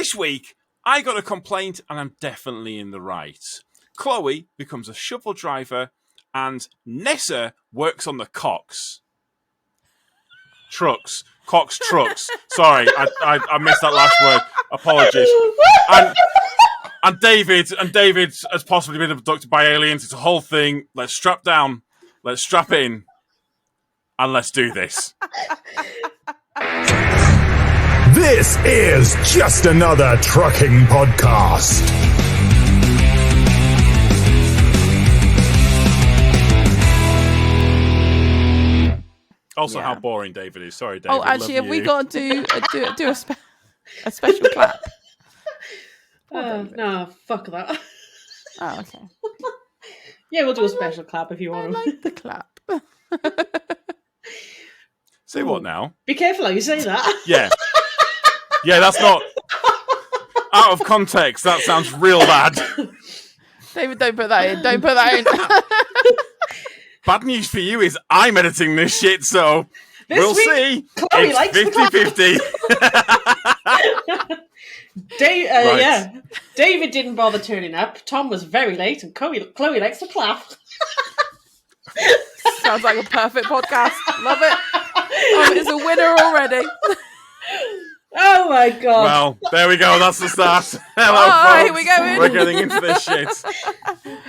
This week, I got a complaint, and I'm definitely in the right. Chloe becomes a shovel driver, and Nessa works on the cocks. Trucks. Cox trucks. Sorry, I missed that last word. Apologies. And David has possibly been abducted by aliens. It's a whole thing. Let's strap down. Let's strap in. And let's do this. This is just another trucking podcast. Also, how boring David is. Sorry, David. Oh, actually, have we got to do a special clap? No, fuck that. Oh, okay. Yeah, we'll do a special clap if you want to. I like the clap. Say what now? Be careful how you say that. Yeah. Yeah, that's not... Out of context, that sounds real bad. David, don't put that in. Don't put that in. Bad news for you is I'm editing this shit, so we'll see. Chloe likes 50-50. Right. Yeah. David didn't bother turning up. Tom was very late, and Chloe likes to clap. Sounds like a perfect podcast. Love it. Oh, it's a winner already. Oh my god. Well, there we go. That's the start. Hello, Oh, here folks. we go in. We're getting into this shit.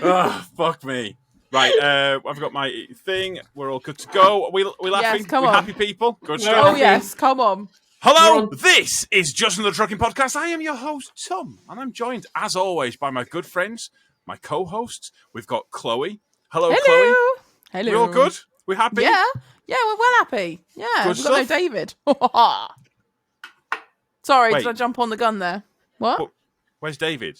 Oh, fuck me. Right, I've got my thing. We're all good to go. Are we laughing? Yes, come we on. happy people? Good No. stuff. Oh, yes. Come on. Hello, this is Just Another Trucking Podcast. I am your host, Tom, and I'm joined, as always, by my good friends, my co-hosts. We've got Chloe. Hello, Chloe. Hello. We all good? We happy? Yeah. Yeah, we're well happy. Yeah, Good we've got no stuff. David. Sorry, Wait. did I jump on the gun there? What? But where's David?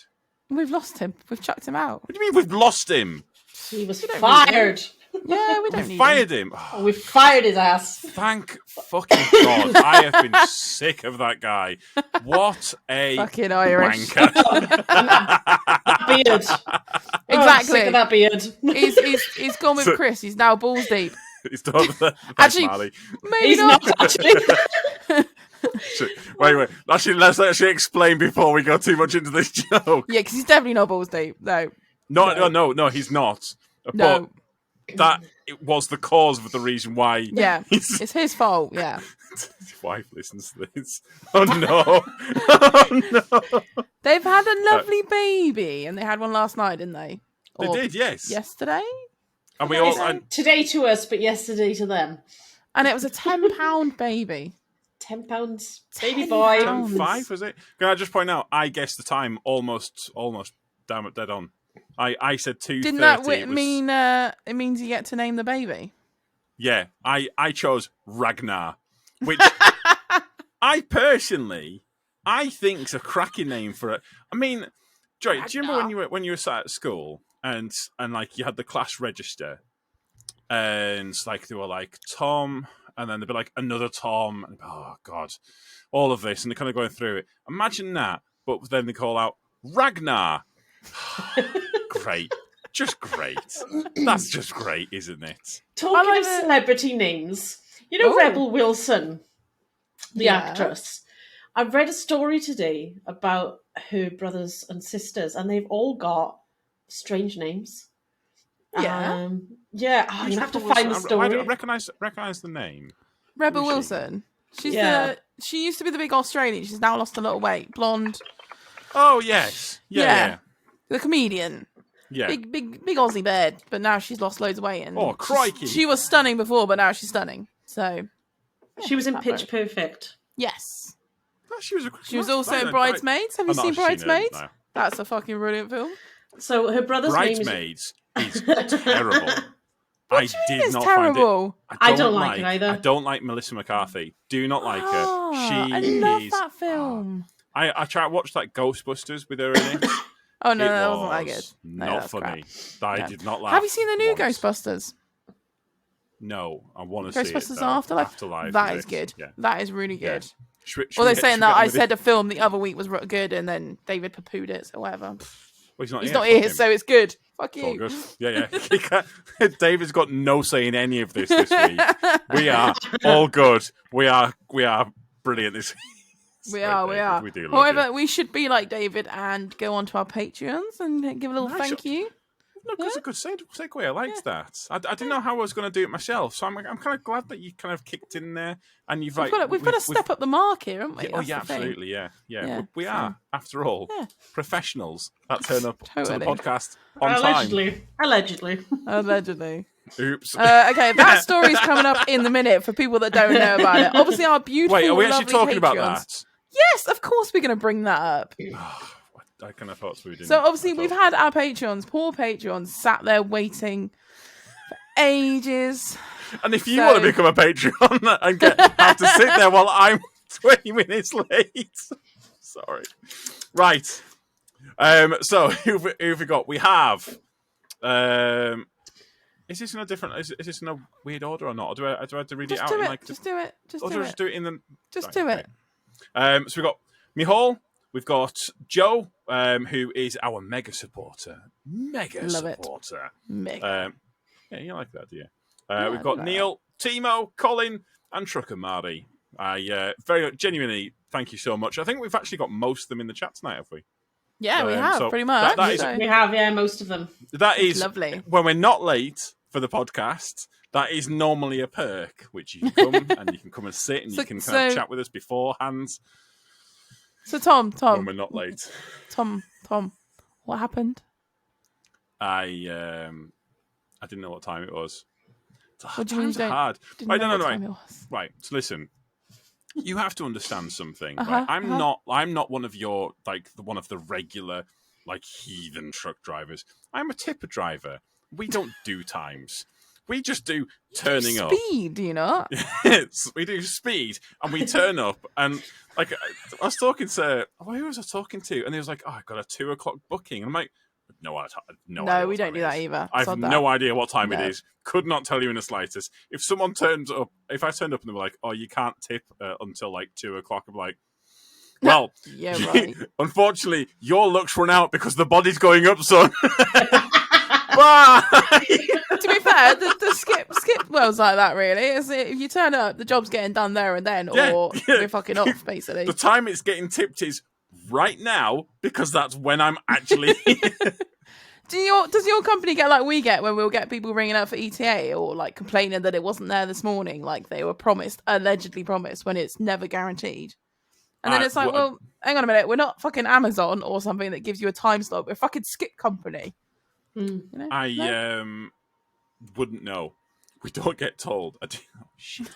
We've lost him. We've chucked him out. What do you mean we've lost him? He was don't fired. Yeah, we don't We need fired him. Oh, we fired his ass. Thank fucking God. I have been sick of that guy. What a Fucking Irish. wanker. Beard. Exactly. Oh, I'm sick of that beard. He's gone with So- Chris. He's now balls deep. He's done that. Actually, Marley. Maybe He's not. not actually. Wait. Actually, let's actually explain before we go too much into this joke. Yeah, because he's definitely not balls deep. No. No, he's not. No. But that it was the cause of the reason why. Yeah. He's... It's his fault. Yeah. His wife listens to this. Oh no! Oh no! They've had a lovely baby, and they had one last night, didn't they? They Or did, yes. Yesterday? And we all. And Today to us, but yesterday to them. And it was a 10-pound baby. £10, baby boy. £10. 5 was it? Can I just point out? I guessed the time almost damn it, dead on. I said 2:30. Didn't that mean it means you get to name the baby? Yeah, I chose Ragnar, which I personally think is a cracking name for it. I mean, Joy, do you remember when you were sat at school and like you had the class register and like they were like Tom, and then they'd be like another Tom, and oh god, all of this, and they're kind of going through it. Imagine that, but then they call out Ragnar. Great. Just great. That's just great, isn't it? Talking of celebrity names, you know Rebel Wilson, the actress. I've read a story today about her brothers and sisters, and they've all got strange names. Yeah. Yeah. I'm going to have to find the story. I recognise the name. Rebel Who is she? Wilson. She's Yeah. she used to be the big Australian. She's now lost a lot of weight. Blonde. Oh, yes. Yeah. The comedian. Yeah. Big Aussie bird. But now she's lost loads of weight. And Oh, crikey. She was stunning before, but now she's stunning. So, She was in that Pitch very- Perfect. yes. She was also in Bridesmaids. Have you seen Bridesmaids? No. That's a fucking brilliant film. So her brother's name Bridesmaids is terrible. What I do you mean did it's not terrible? find it. I don't like it either. I don't like Melissa McCarthy. Do not like her. Ah, She I love is. that film. I tried to watch like Ghostbusters with her in it. Oh no, It that wasn't that good. was No, not that's funny. crap. I No. did not laugh. Have you seen the new once. Ghostbusters? No, I want to see it. Ghostbusters though. Afterlife. That is it? good. Yeah. That is really good. Yeah. Should Although we get- saying should we that, get I with it? said a film the other week was good, and then David poo-pooed it, so whatever. Well, he's not He's here. not fuck here, him. so it's good. Fuck It's all you. good. Yeah. He can't- David's got no say in any of this week. We are all good. We are brilliant this week. We are. We do love However, you. we should be like David and go onto our Patreons and give a little thank you. No, that's a good segue. I liked that. I didn't know how I was going to do it myself, so I'm kind of glad that you kind of kicked in there and you've We've got to step up the mark here, haven't we? Yeah, That's the absolutely. thing. Yeah. We so- are, after all, professionals that turn up to the Totally. podcast on time. Allegedly. Oops. Okay, that story's coming up in the minute for people that don't know about it. Obviously, our beautiful, Wait, are we actually lovely talking about Patreons. that? Yes, of course we're going to bring that up. I kind of thought we didn't. So obviously we've had our Patreons, poor Patreons, sat there waiting for ages. And if you want to become a Patreon and have to sit there while I'm 20 minutes late, sorry. Right. So who've we got? We have. Is this in a different? Is this in a weird order or not? Or do I have to read Just it out? do it. Like, Just do it. Just or do just it. do it in the. Just right, do it. Okay. So we've got Mihal. We've got Joe, who is our mega supporter. Love it. Mega. Yeah, you like that, do you? Yeah, we've got I do Neil, Timo, Colin, and Trucker Marty. Very genuinely, thank you so much. I think we've actually got most of them in the chat tonight, have we? Yeah, we have so pretty much. that is- so- We have, most of them. That is lovely. when we're not late for the podcast. That is normally a perk, which you can come and you can come and sit and you can kind of chat with us beforehand. So Tom, When we're not late. Tom, what happened? I didn't know what time it was. What do you mean? Times are hard. Didn't Right, know no, what right. time it was. Right. So listen, you have to understand something. Uh-huh, right? I'm uh-huh. not one of your one of the regular heathen truck drivers. I'm a tipper driver. We don't do times. We just do turning up. Speed, do you not? We do speed and we turn up and I was talking to who was I talking to? And he was like, "Oh, I got a 2:00 booking." And I'm like, "No, idea No, we what don't time do it that is. either. I have Sod that. no idea what time it No. is. Could not tell you in the slightest. If someone turns up, if I turned up and they were like, "Oh, you can't tip until 2:00," I'm like, "Well, Yeah, right. unfortunately, your luck's run out because the body's going up, son." Bye. To be fair, the skip world's like that, really. If you turn up, the job's getting done there and then, or you're fucking off, basically. The time it's getting tipped is right now because that's when I'm actually. Does your company get like we get when we'll get people ringing up for ETA or complaining that it wasn't there this morning, like they were allegedly promised, when it's never guaranteed? And then it's like, well, hang on a minute, we're not fucking Amazon or something that gives you a time slot. We're a fucking skip company. You know? I wouldn't know. We don't get told. Oh, shit.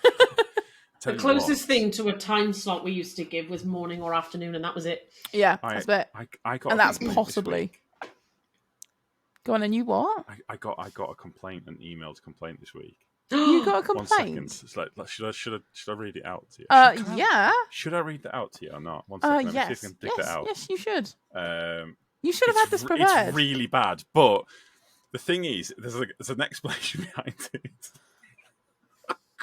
The closest thing to a time slot we used to give was morning or afternoon, and that was it. Yeah, that's it. I got and a that's complaint possibly. this week. Go on, and you what? I got a complaint, an emailed complaint this week. You got a 1 complaint? second. It's should I read it out to you? Yeah. Should I read that out to you or not? 1 second. Let me see Yes. if I can dig that out. Yes, you should. Um, You should have had this prepared. It's really bad, but the thing is, there's an explanation behind it.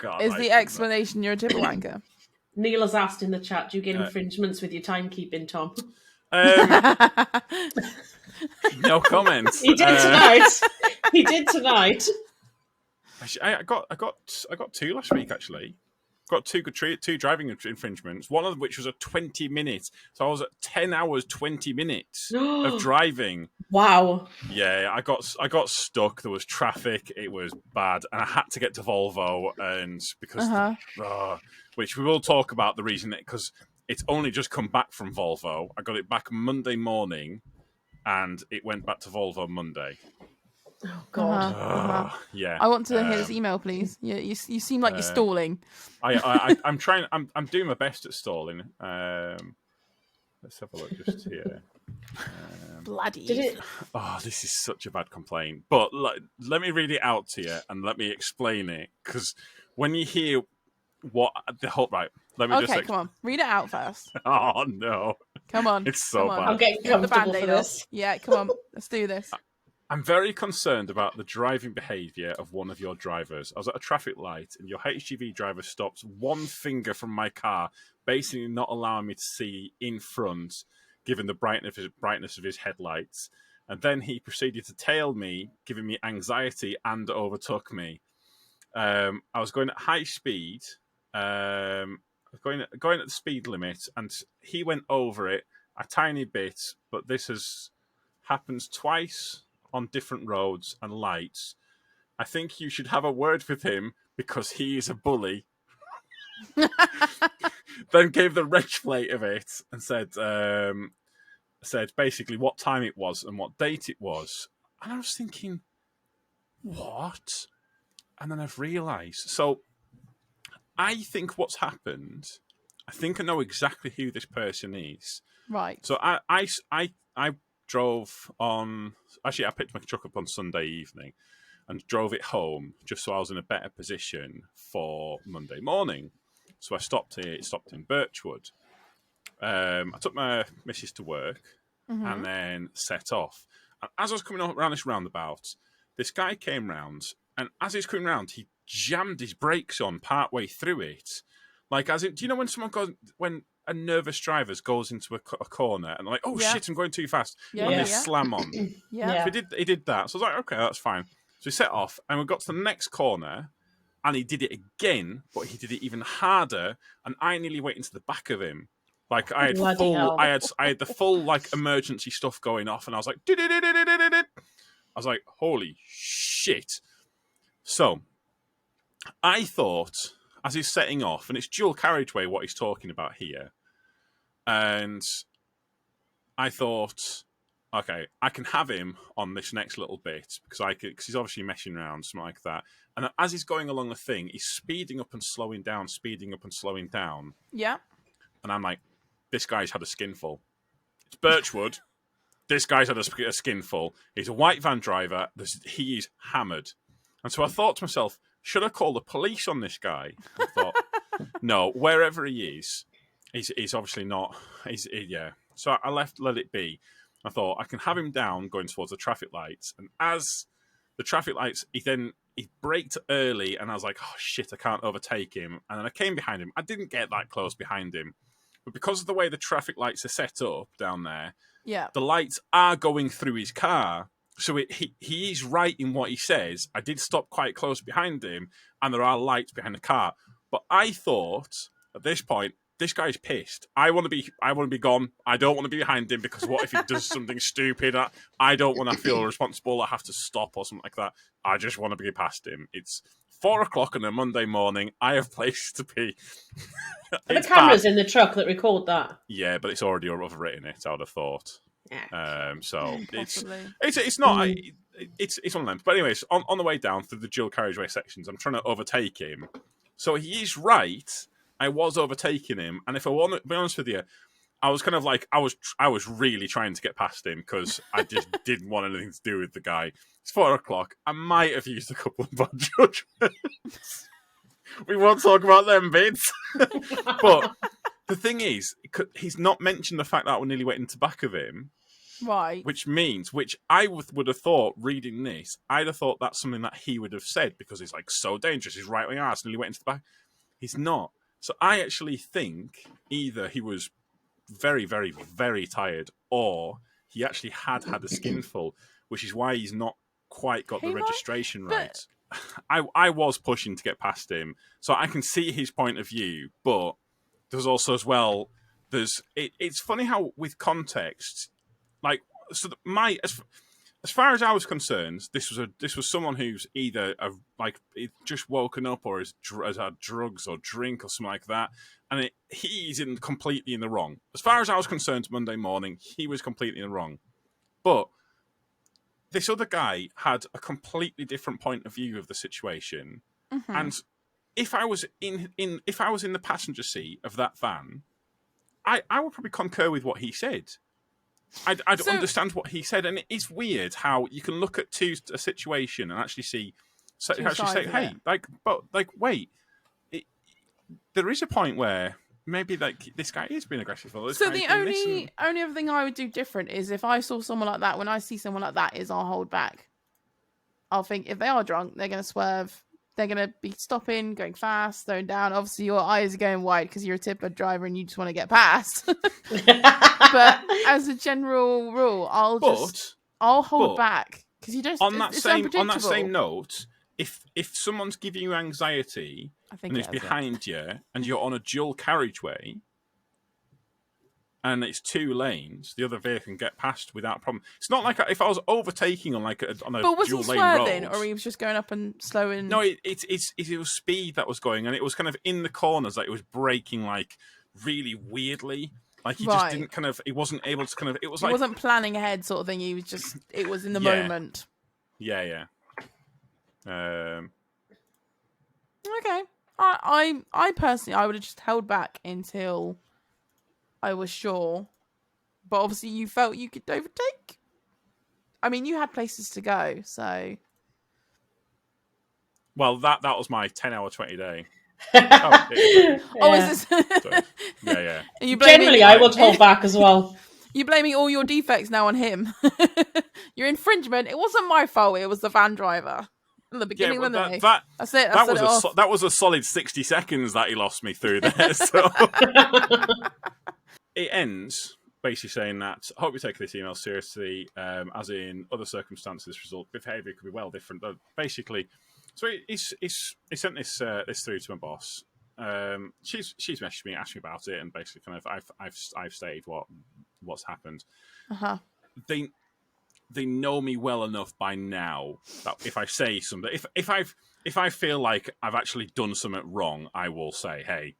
God, Is the explanation you're a tipper wanker? Neil has asked in the chat, do you get infringements with your timekeeping, Tom? No comments. He did tonight. He did tonight. I got 2 last week actually. Got two driving infringements. One of which was a 20-minute. So I was at 10 hours 20 minutes of driving. Wow. Yeah, I got stuck. There was traffic. It was bad, and I had to get to Volvo, and because which we will talk about the reason because it's only just come back from Volvo. I got it back Monday morning, and it went back to Volvo Monday. Oh God. Yeah. I want to hear this email, please. You seem like you're stalling. I'm trying. I'm doing my best at stalling. Let's have a look just here. Bloody. Oh, this is such a bad complaint. But let me read it out to you and let me explain it because when you hear what the whole let me just. Okay, come on, read it out first. Oh no! Come on, it's so bad. I'm getting Get the comfortable Band-Aid for off. this. Yeah, come on, let's do this. I'm very concerned about the driving behaviour of one of your drivers. I was at a traffic light and your HGV driver stopped one finger from my car, basically not allowing me to see in front, given the brightness of his headlights. And then he proceeded to tail me, giving me anxiety and overtook me. I was going at high speed. going at the speed limit, and he went over it a tiny bit. But happens twice on different roads and lights. I think you should have a word with him because he is a bully. Then gave the reg plate of it and said basically what time it was and what date it was. And I was thinking, what? And then I've realised. So I think what's happened, I think I know exactly who this person is. Right. So I drove on... Actually, I picked my truck up on Sunday evening and drove it home just so I was in a better position for Monday morning. So I stopped in Birchwood. I took my missus to work and then set off. And as I was coming around this roundabout, this guy came round, and as he's coming round, he jammed his brakes on partway through it. Like, as in, do you know when a nervous driver goes into a corner and they're like, oh shit, I'm going too fast, and they slam on. Yeah. He did that. So I was like, okay, that's fine. So he set off, and we got to the next corner, and he did it again, but he did it even harder, and I nearly went into the back of him. Like I had I had the full like emergency stuff going off, and I was like, I was like, holy shit. So I thought, as he's setting off, and it's dual carriageway what he's talking about here, and I thought, okay, I can have him on this next little bit because he's obviously messing around, something like that. And as he's going along the thing, he's speeding up and slowing down, speeding up and slowing down. Yeah. And I'm like, this guy's had a skinful. It's Birchwood. This guy's had a skinful. He's a white van driver. He is hammered. And so I thought to myself, should I call the police on this guy? I thought, no, wherever he is, he's obviously not. Yeah. So I let it be. I thought I can have him down going towards the traffic lights, and as the traffic lights, he braked early, and I was like, oh shit, I can't overtake him. And then I came behind him. I didn't get that close behind him, but because of the way the traffic lights are set up down there, the lights are going through his car. So he is right in what he says. I did stop quite close behind him, and there are lights behind the car. But I thought at this point, this guy's pissed. I want to be gone. I don't want to be behind him because what if he does something stupid? I don't want to feel responsible. I have to stop or something like that. I just want to be past him. It's 4:00 on a Monday morning. I have places to be. The cameras in the truck that record that. Yeah, but it's already overwritten it, I would have thought. Yeah. So Possibly. it's not. It's one of them. But anyways, on the way down through the dual carriageway sections, I'm trying to overtake him. So he is right. I was overtaking him, and if I want to be honest with you, I was kind of like I was really trying to get past him because I just didn't want anything to do with the guy. It's 4:00. I might have used a couple of bad judgments. We won't talk about them bits. But the thing is, he's not mentioned the fact that I nearly went into the back of him. Right. Which I would have thought, reading this, I'd have thought that's something that he would have said because he's like so dangerous. He's right wing arse, nearly went into the back. He's not. So I actually think either he was very, very, very tired, or he actually had a skinful, which is why he's not quite got the registration right. I was pushing to get past him, so I can see his point of view, but there's also as well, it's funny how with context, like, so as far as I was concerned, this was someone who's either just woken up or has had drugs or drink or something like that, and he's completely in the wrong. As far as I was concerned, Monday morning, he was completely in the wrong. But this other guy had a completely different point of view of the situation, and if I was in the passenger seat of that van, I would probably concur with what he said. I don't understand what he said, and it's weird how you can look at a situation and actually see, hey, wait, there is a point where maybe like this guy is being aggressive. Or so the only other thing I would do different is if I saw someone like that, when I see someone like that, is I'll hold back. I'll think if they are drunk, they're going to swerve. They're going to be stopping, going fast, slowing down. Obviously, your eyes are going wide because you're a tipper driver and you just want to get past. But as a general rule, I'll hold back because you don't. On that same note, if someone's giving you anxiety, I think and it's behind you, and you're on a dual carriageway, and it's 2 lanes, the other vehicle can get past without problem. It's not like if I was overtaking on like on a But was dual he lane swerving, road. or he was just going up and slowing? No, it was speed that was going, and it was kind of in the corners, like it was braking like really weirdly. Like he just didn't kind of, he wasn't able to kind of. It was like he wasn't planning ahead, sort of thing. He was just, it was in the moment. Yeah. Okay. I personally, I would have just held back until I was sure. But obviously, you felt you could overtake. I mean, you had places to go, so. Well, that was my 10-hour 20-day. Oh, is this? Yeah. Are you blaming, Generally, I would hold back as well. You're blaming all your defects now on him. Your infringement. It wasn't my fault. It was the van driver. In the beginning of the day. That's it. That was a solid 60 seconds that he lost me through there. So it ends basically saying that I hope you take this email seriously, as in other circumstances, result behaviour could be well different. Basically, so he sent this through to my boss. She's messaged me, asked me about it, and basically kind of I've stated what's happened. They know me well enough by now that if I say something, if I feel like I've actually done something wrong, I will say, "Hey,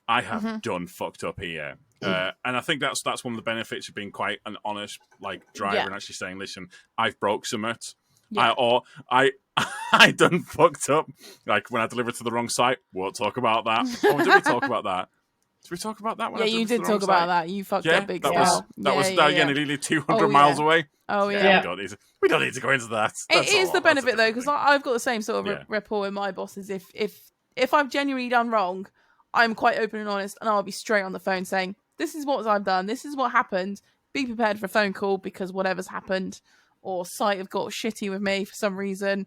I have done fucked up here." And I think that's one of the benefits of being quite an honest driver and actually saying, "Listen, I've broke something." Yeah. I done fucked up. Like when I delivered to the wrong site. Won't talk about that. Oh, did we talk about that? Did we talk about that? Yeah, you did talk about that. You fucked up big style. That was nearly 200 miles away. Oh yeah. We don't need to go into that. It is the benefit though, because I've got the same sort of rapport with my bosses. If I've genuinely done wrong, I'm quite open and honest, and I'll be straight on the phone saying, "This is what I've done. This is what happened. Be prepared for a phone call because whatever's happened." Or site have got shitty with me for some reason,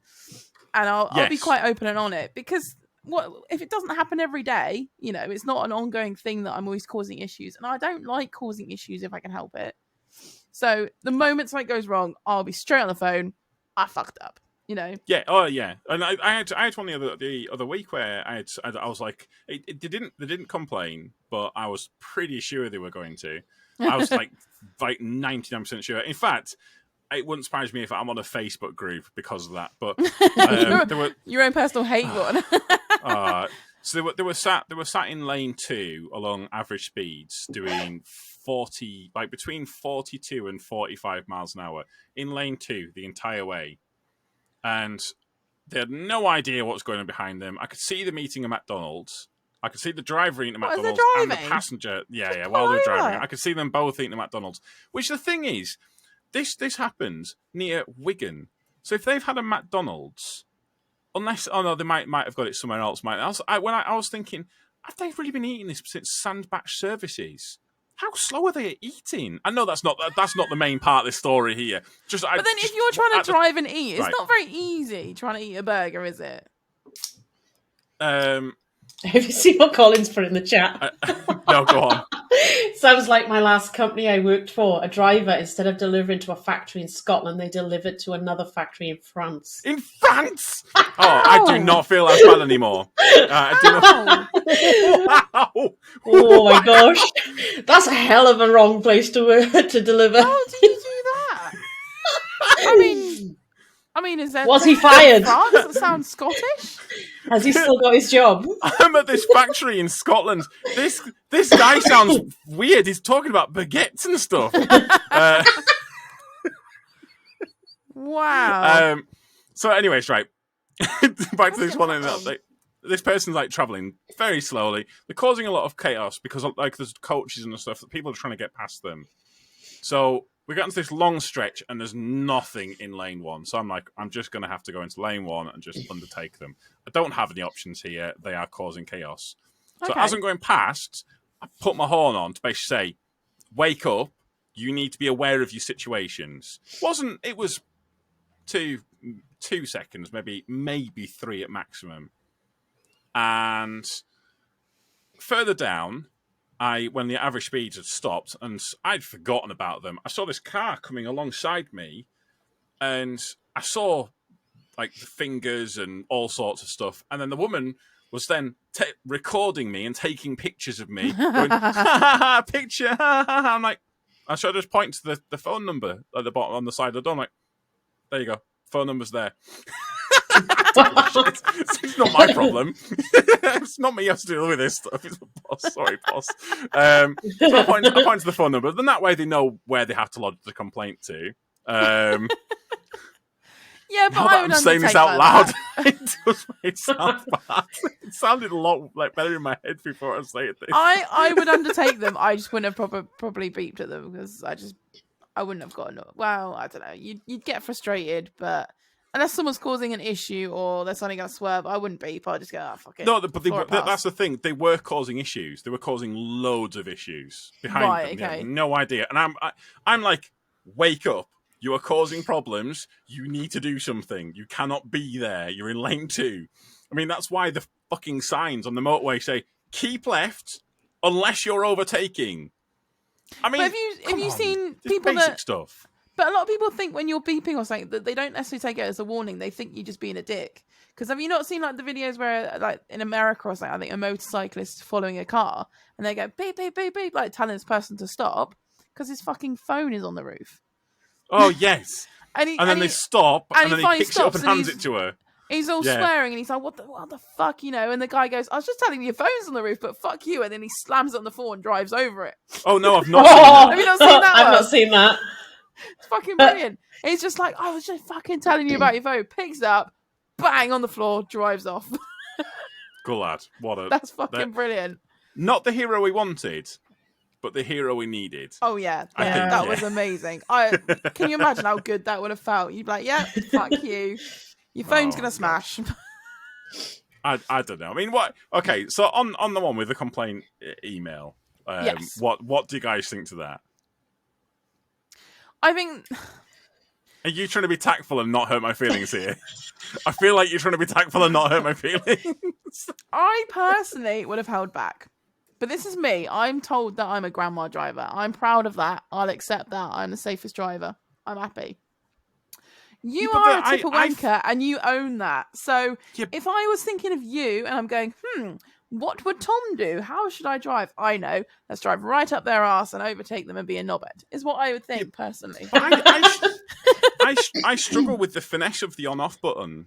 and I'll be quite open and on it, because what if it doesn't happen every day? You know, it's not an ongoing thing that I'm always causing issues, and I don't like causing issues if I can help it. So the moment something goes wrong, I'll be straight on the phone. I fucked up, you know. Yeah. Oh yeah. And I had one the other week where I was like, they didn't complain, but I was pretty sure they were going to. I was like 99% sure. In fact, it wouldn't surprise me if I'm on a Facebook group because of that. But there were your own personal hate one. So they were sat in lane 2 along average speeds, doing 40, like between 42 and 45 miles an hour in lane 2 the entire way, and they had no idea what was going on behind them. I could see them eating a McDonald's. I could see the driver eating a McDonald's and the passenger. Yeah, while they were driving, I could see them both eating a McDonald's. Which the thing is, this happens near Wigan. So if they've had a McDonald's, they might have got it somewhere else. When I was thinking, have they really been eating this since Sandbach services? How slow are they eating? I know that's not the main part of this story here. But then if you're trying to drive and eat, it's not very easy trying to eat a burger, is it? Have you seen what Colin's put in the chat? No, go on. Sounds like my last company I worked for. A driver, instead of delivering to a factory in Scotland, they delivered to another factory in France. In France? Oh, I do not feel as bad anymore. I do not. Wow. Oh my gosh, that's a hell of a wrong place to deliver. How do you do that? I mean, is there? Was he fired? France? That sounds Scottish. Has he still got his job? I'm at this factory in Scotland. This guy sounds weird. He's talking about baguettes and stuff. Wow. So, anyways, right. Back to this one in the update. This person's like traveling very slowly. They're causing a lot of chaos because there's coaches and stuff that people are trying to get past them. So we got into this long stretch and there's nothing in lane 1. So I'm like, I'm just going to have to go into lane 1 and just undertake them. I don't have any options here. They are causing chaos. So as I'm going past, I put my horn on to basically say, wake up. You need to be aware of your situations. It was 2 seconds, maybe 3 at maximum. And further down, when the average speeds had stopped and I'd forgotten about them, I saw this car coming alongside me and I saw like the fingers and all sorts of stuff. And then the woman was then recording me and taking pictures of me. Going, ha, ha, ha, picture. Ha, ha, ha. I'm like, I should just point to the phone number at the bottom on the side of the door. I'm like, there you go. Phone number's there. It's not my problem. It's not me who has to deal with this stuff. It's the boss. Sorry, boss. So I point to the phone number. Then that way they know where they have to lodge the complaint to. Yeah, but now I that would I'm saying this undertake out like loud, that. it does make it sound bad. It sounded a lot better in my head before I say it. I would undertake them. I just wouldn't have probably beeped at them because I wouldn't have gotten. Well, I don't know. You'd get frustrated, but unless someone's causing an issue or they're suddenly going to swerve, I wouldn't beep. I'd just go, oh, fuck it. No, but that's the thing. They were causing issues. They were causing loads of issues behind them. Okay. Yeah, no idea. And I'm like, wake up. You are causing problems. You need to do something. You cannot be there. You're in lane 2. I mean, that's why the fucking signs on the motorway say, keep left unless you're overtaking. I mean, but have you seen people basic stuff? But a lot of people think when you're beeping or something that they don't necessarily take it as a warning. They think you're just being a dick. Because have you not seen like the videos where like in America or something, I think a motorcyclist following a car and they go beep, beep, beep, beep, like telling this person to stop because his fucking phone is on the roof. Oh, yes. and then they stop and then he picks it up and hands it to her. He's all swearing and he's like, what the fuck, you know? And the guy goes, I was just telling you your phone's on the roof, but fuck you. And then he slams it on the floor and drives over it. Oh, no, I've not seen that. Have you not seen that I've one? not seen that. It's fucking brilliant. He's just like, I was just fucking telling you about your phone. Picks it up, bang on the floor, drives off. Good lad. That's fucking brilliant. Not the hero we wanted, but the hero we needed. Oh yeah, I think, that was amazing. Can you imagine how good that would have felt? You'd be like, yeah, fuck you. Your phone's gonna smash. I don't know. I mean, what? Okay, so on the one with the complaint email, yes. What do you guys think to that? I think. Are you trying to be tactful and not hurt my feelings here? I feel like you're trying to be tactful and not hurt my feelings. I personally would have held back. But this is me. I'm told that I'm a grandma driver. I'm proud of that. I'll accept that. I'm the safest driver. I'm happy. You are a tipple wanker and you own that. So if I was thinking of you and I'm going, what would Tom do? How should I drive? I know. Let's drive right up their arse and overtake them and be a knobhead, is what I would think personally. I struggle with the finesse of the on-off button.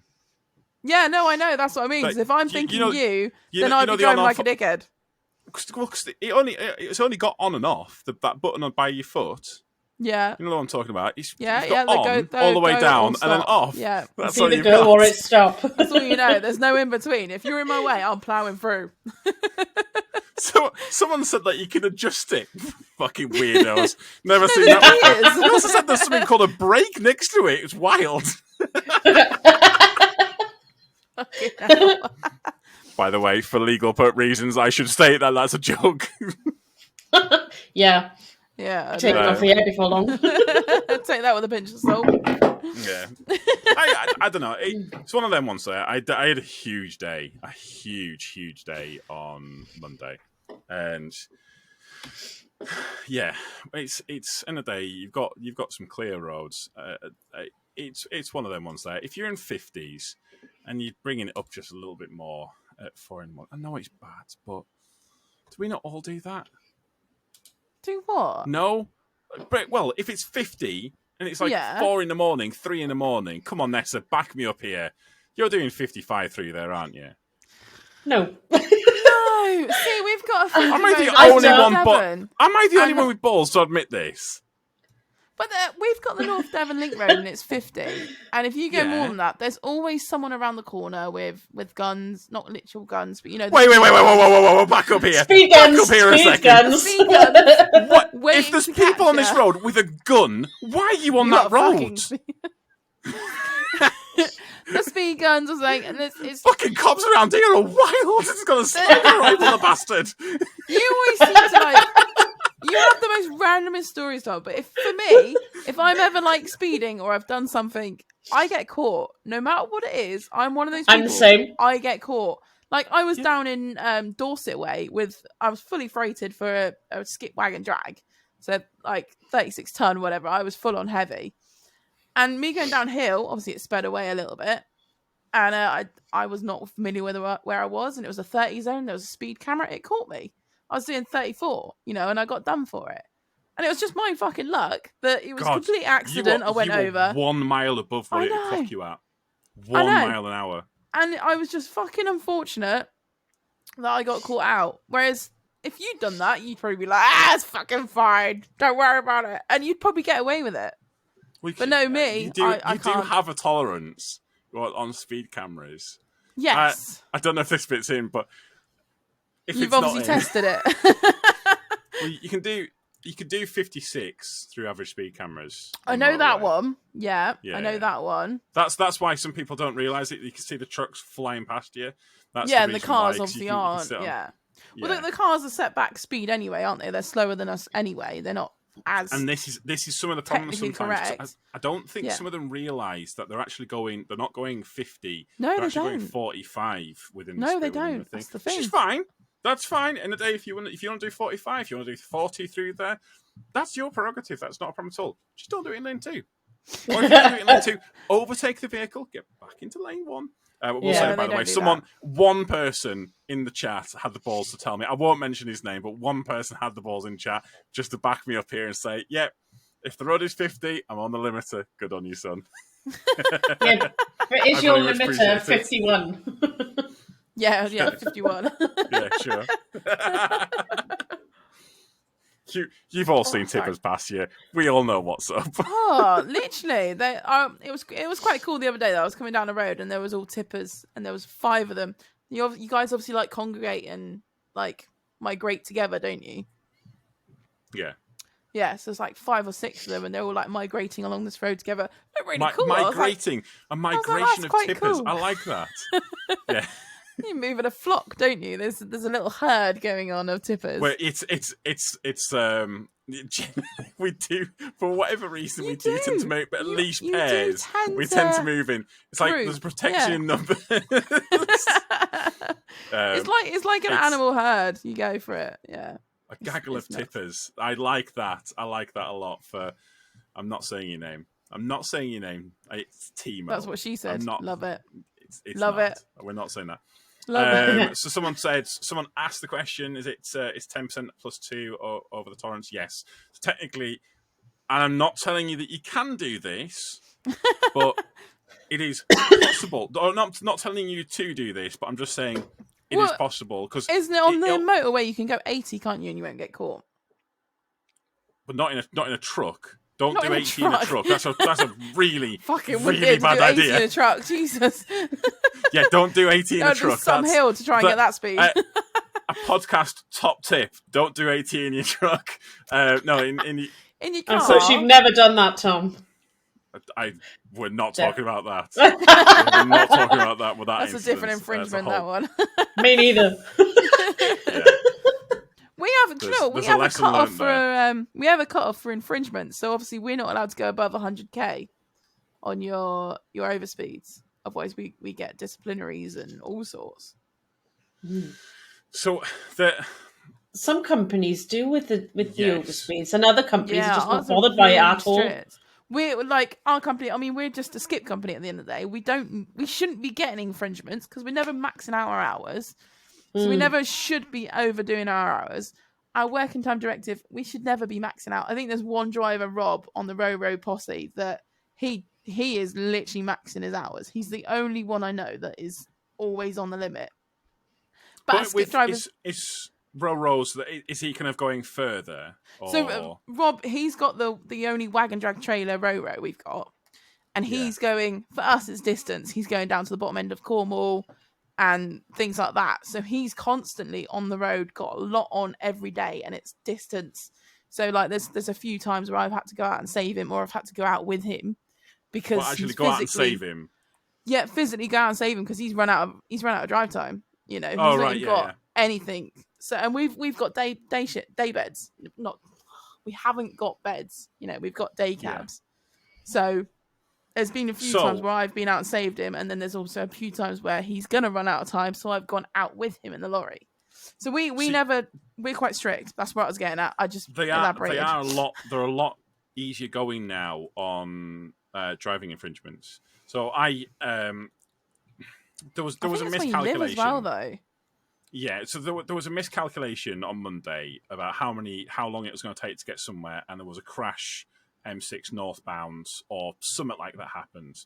Yeah, no, I know. That's what I mean. Like, if I'm thinking then I'd be driving like a dickhead. Because it's only got on and off, that button by your foot. Yeah. You know what I'm talking about? It's got on go, all the way go, down and then off. Yeah. That's See all the you've go got. or it stop. That's all you know. There's no in between. If you're in my way, I'm ploughing through. So someone said that you can adjust it. Fucking weirdos. Never seen that before. You also said there's something called a brake next to it. It's wild. By the way, for legal reasons, I should state that that's a joke. Yeah. Yeah. Take it off the air before long. Take that with a pinch of salt. Yeah. I don't know. It's one of them ones there. I had a huge day. A huge day on Monday. And yeah, it's in a day you've got some clear roads. It's one of them ones there. If you're in 50s and you're bringing it up just a little bit more at 4 in the morning, I know it's bad, but do we not all do that? Do what? No, but well, if it's 50 and it's like 4 in the morning, 3 in the morning, come on, Nessa, back me up here. You're doing 55 through there, aren't you? No. No. See, we've got. Am I the only one? Am I the only one with balls to admit this? But we've got the North Devon Link Road and it's 50. And if you go more than that, there's always someone around the corner with guns, not literal guns, but you know. Wait, whoa, back up here. Speed back guns, up here a second. Guns. Speed guns. What? If there's people on this road with a gun, why are you on that road? The speed guns are saying, and it's fucking cops around here are wild. It's gonna sniper rifle the bastard. You always seem to like. You have the most randomest stories, Tom. But for me, if I'm ever like speeding or I've done something, I get caught. No matter what it is, I'm one of those people. I'm the same. I get caught. Like I was down in Dorset way I was fully freighted for a skip wagon drag, so like 36 ton, whatever. I was full on heavy, and me going downhill. Obviously, it sped away a little bit. and I was not familiar with where I was, and it was a 30 zone. There was a speed camera. It caught me. I was doing 34, and I got done for it. And it was just my fucking luck that it was a complete accident. I went over 1 mile above where I it know. clock you at. 1 mile an hour. And I was just fucking unfortunate that I got caught out. Whereas if you'd done that, you'd probably be like, it's fucking fine. Don't worry about it. And you'd probably get away with it. But no, me, You do can't. have a tolerance on speed cameras. Yes. I don't know if this fits in, but if You've it's not obviously tested it. well, you can do 56 through average speed cameras. I know that one. Yeah, I know that one. That's why some people don't realise it. You can see the trucks flying past you. That's and the cars obviously aren't. Yeah. Well, Yeah. the cars are set back speed anyway, aren't they? They're slower than us anyway. They're not as. And this is some of the problems technically sometimes. correct. I don't think some of them realise that they're actually going. They're not going 50. No, they're they actually don't. going 45 within. No, the, they within don't. The thing. That's the thing. Which is fine. That's fine. In a day, if you want to do 45, if you want to do 40 through there, that's your prerogative. That's not a problem at all. Just don't do it in lane 2. Or if you do it in lane 2, overtake the vehicle, get back into lane 1. We'll say, by the way, one person in the chat had the balls to tell me. I won't mention his name, but one person had the balls in chat just to back me up here and say, "Yep, if the road is 50, I'm on the limiter. Good on you, son." Yeah, but is your limiter 51? Yeah, 51. Yeah, sure. You've all seen tippers pass you. We all know what's up. Oh, literally, it was quite cool the other day that I was coming down the road and there was all tippers and there was 5 of them. You guys obviously like congregate and like migrate together, don't you? Yeah. Yeah, so it's like 5 or 6 of them, and they're all like migrating along this road together. Look really cool. Migrating, a migration of tippers. Cool. I like that. Yeah. You move in a flock, don't you? There's a little herd going on of tippers. Well, we do, for whatever reason, we do tend to make at least pairs. We tend to move in. It's like there's protection in numbers. It's like an animal herd. You go for it. Yeah. A gaggle of tippers. I like that. I like that a lot. I'm not saying your name. It's Timo. That's what she said. Love it. It's Love not. it. We're not saying that. Love it. So someone asked the question: is it 10% plus 2 over the tolerance? Yes. So technically, and I'm not telling you that you can do this, but it is possible. Or not telling you to do this, but I'm just saying it is possible. Because isn't it on the motorway you can go 80, can't you, and you won't get caught? But not in a truck. Don't do 80 in a truck. That's a really fucking really bad do 80 idea. in a truck, Jesus. Yeah, don't do 80 in a truck. Some hill to try and get that speed. A podcast top tip: don't do 80 in your truck. No, in your car. So you've never done that, Tom. We're not talking about that. We're not talking about that. With that, that's a different infringement. That one. Me neither. Yeah. We have, we have a cut-off for infringement. So obviously we're not allowed to go above 100k on your overspeeds. Otherwise we get disciplinaries and all sorts. So some companies do with the overspeeds, and other companies are just not bothered by it at all. We're like our company. I mean, we're just a skip company at the end of the day. We shouldn't be getting infringements because we're never maxing out our hours. So we never should be overdoing our hours. Our working time directive, we should never be maxing out. I think there's one driver, Rob, on the Row posse that he is literally maxing his hours. He's the only one I know that is always on the limit. But skip drivers... Is Row's, is he kind of going further? Or... So Rob, he's got the only wagon drag trailer Row we've got. And he's going, for us it's distance. He's going down to the bottom end of Cornwall and things like that. So he's constantly on the road, got a lot on every day, and it's distance. So like there's a few times where I've had to go out and save him, or I've had to go out with him because actually go out and save him. Yeah, physically go out and save him because he's run out of drive time. You know, he's not got anything. So and we've got day beds. We haven't got beds. You know, we've got day cabs. So there's been a few times where I've been out and saved him, and then there's also a few times where he's gonna run out of time, so I've gone out with him in the lorry. So we're quite strict. That's what I was getting at. I just elaborated. They're a lot easier going now on driving infringements. So there was I a think that's where you live miscalculation. as well, though. Yeah, so there was a miscalculation on Monday about how long it was going to take to get somewhere, and there was a crash M6 northbound or something like that happened.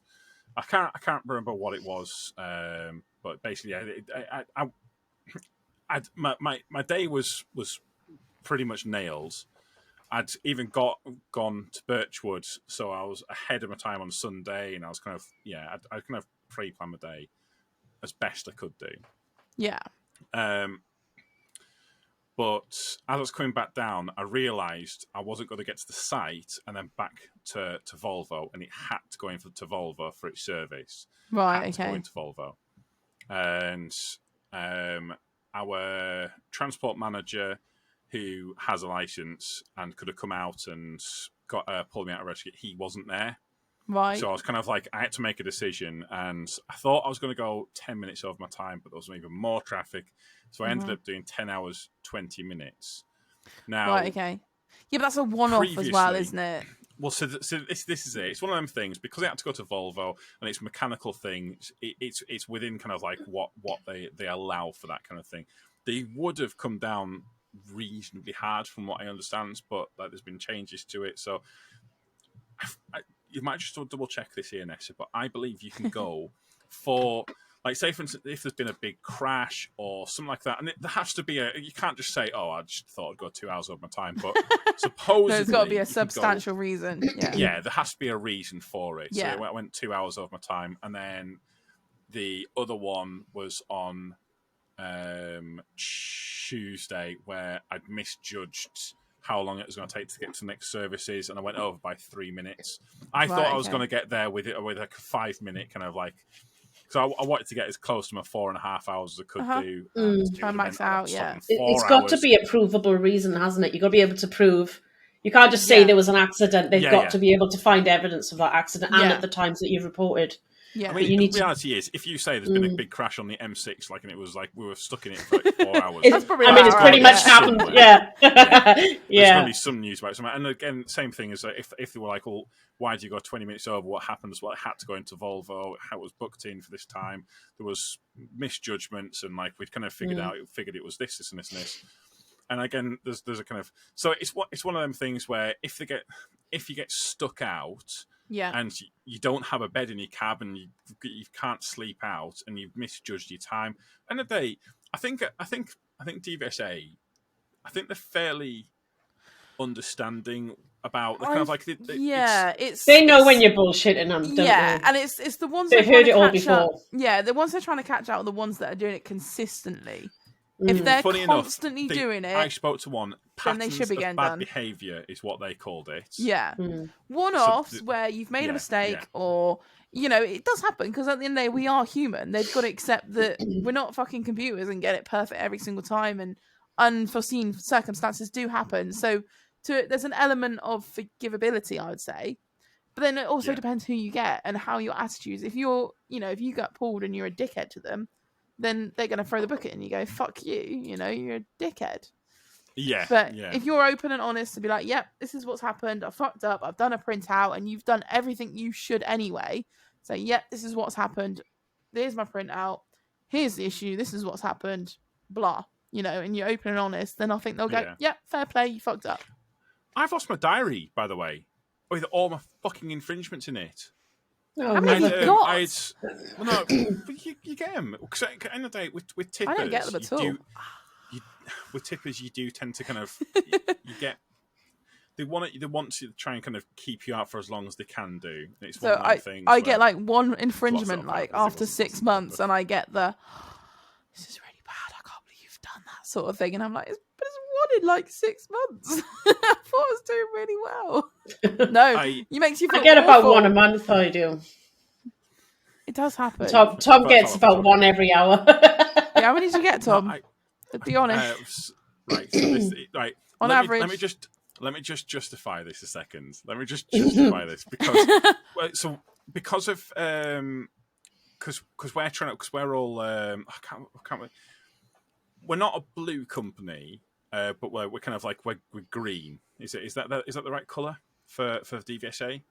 I can't remember what it was, but basically, yeah, my day was pretty much nailed. I'd even gone to Birchwood, so I was ahead of my time on Sunday, and I was kind of I kind of pre-planned my day as best I could do. Yeah. But as I was coming back down, I realised I wasn't going to get to the site and then back to Volvo, and it had to go into Volvo for its service. Right. Had to go Okay. into Volvo, and our transport manager, who has a license and could have come out and pulled me out of rescue, he wasn't there. Right. So I was kind of like, I had to make a decision, and I thought I was going to go 10 minutes over my time, but there was even more traffic. So I ended up doing 10 hours, 20 minutes. Now, right. Okay. Yeah, but that's a one-off as well, isn't it? Well, so this is it. It's one of them things, because I had to go to Volvo and it's a mechanical thing. It's within kind of like what they allow for that kind of thing. They would have come down reasonably hard, from what I understand, but like, there's been changes to it. So you might just double check this here, Nessa, but I believe you can go for, like, say for instance, if there's been a big crash or something like that, and there has to be you can't just say, oh, I just thought I'd go 2 hours over my time, but supposedly There's got to be you a can substantial reason. Yeah. yeah, there has to be a reason for it. Yeah. So I went 2 hours over my time, and then the other one was on Tuesday, where I'd misjudged how long it was going to take to get to the next services, and I went over by 3 minutes. I thought I was going to get there with like a 5 minute kind of like. So I wanted to get as close to my 4.5 hours as I could do. Try and max out, yeah. It's got to be a provable reason, hasn't it? You've got to be able to prove. You can't just say there was an accident. They've got to be able to find evidence of that accident and at the times that you've reported. Yeah. I mean, you the need reality is, if you say there's been a big crash on the M6, like, and it was like we were stuck in it for like 4 hours. That's probably it's pretty much happened. Yeah. There's going to be some news about it. And again, same thing as if they were like, well, why did you go 20 minutes over? What happened? Well, it had to go into Volvo. How it was booked in for this time. There was misjudgments, and like we'd kind of figured it was this, and this, and this. And again, there's a kind of, so it's one of them things where if you get stuck out. Yeah. And you don't have a bed in your cab, and you can't sleep out, and you've misjudged your time. And the day, I think DVSA, I think they're fairly understanding about the kind of like they know when you're bullshitting them. Don't they? And it's the ones they've heard it all before. The ones they're trying to catch out are the ones that are doing it consistently. If they're constantly doing it, I spoke to one. Then they should be getting bad done. behaviour is what they called it. Yeah, one-offs where you've made a mistake, or it does happen, because at the end of the day we are human. They've got to accept that we're not fucking computers and get it perfect every single time, and unforeseen circumstances do happen. So there's an element of forgivability, I would say. But then it also depends who you get and how your attitude is. If you're, if you got pulled and you're a dickhead to them, then they're going to throw the book at you and you go, fuck you, you're a dickhead. Yeah. But if you're open and honest to be like, yep, this is what's happened, I fucked up, I've done a printout, and you've done everything you should anyway. So, yep, this is what's happened. Here's my printout. Here's the issue. This is what's happened. Blah. And you're open and honest, then I think they'll go, yep, fair play, you fucked up. I've lost my diary, by the way, with all my fucking infringements in it. How many have you got? No, but you get them. Because at the end of the day, with tippers, I don't get them at all. With tippers, you do tend to kind of you get. They want to try and kind of keep you out for as long as they can do. It's one of those things. I get like one infringement like after 6 months, and I get this is really bad. I can't believe you've done that sort of thing, and I'm like, but it's one in like 6 months. I thought I was doing really well. No, it makes you feel I get awful. about one a month. I do. It does happen. Tom gets about one every hour. How many did you get, Tom? To be honest. Right. So right. On average. Let me just justify this a second. Let me just justify this because of because we're all I can't we're not a blue company, but we're kind of like we're green. Is that the right colour for DVSA?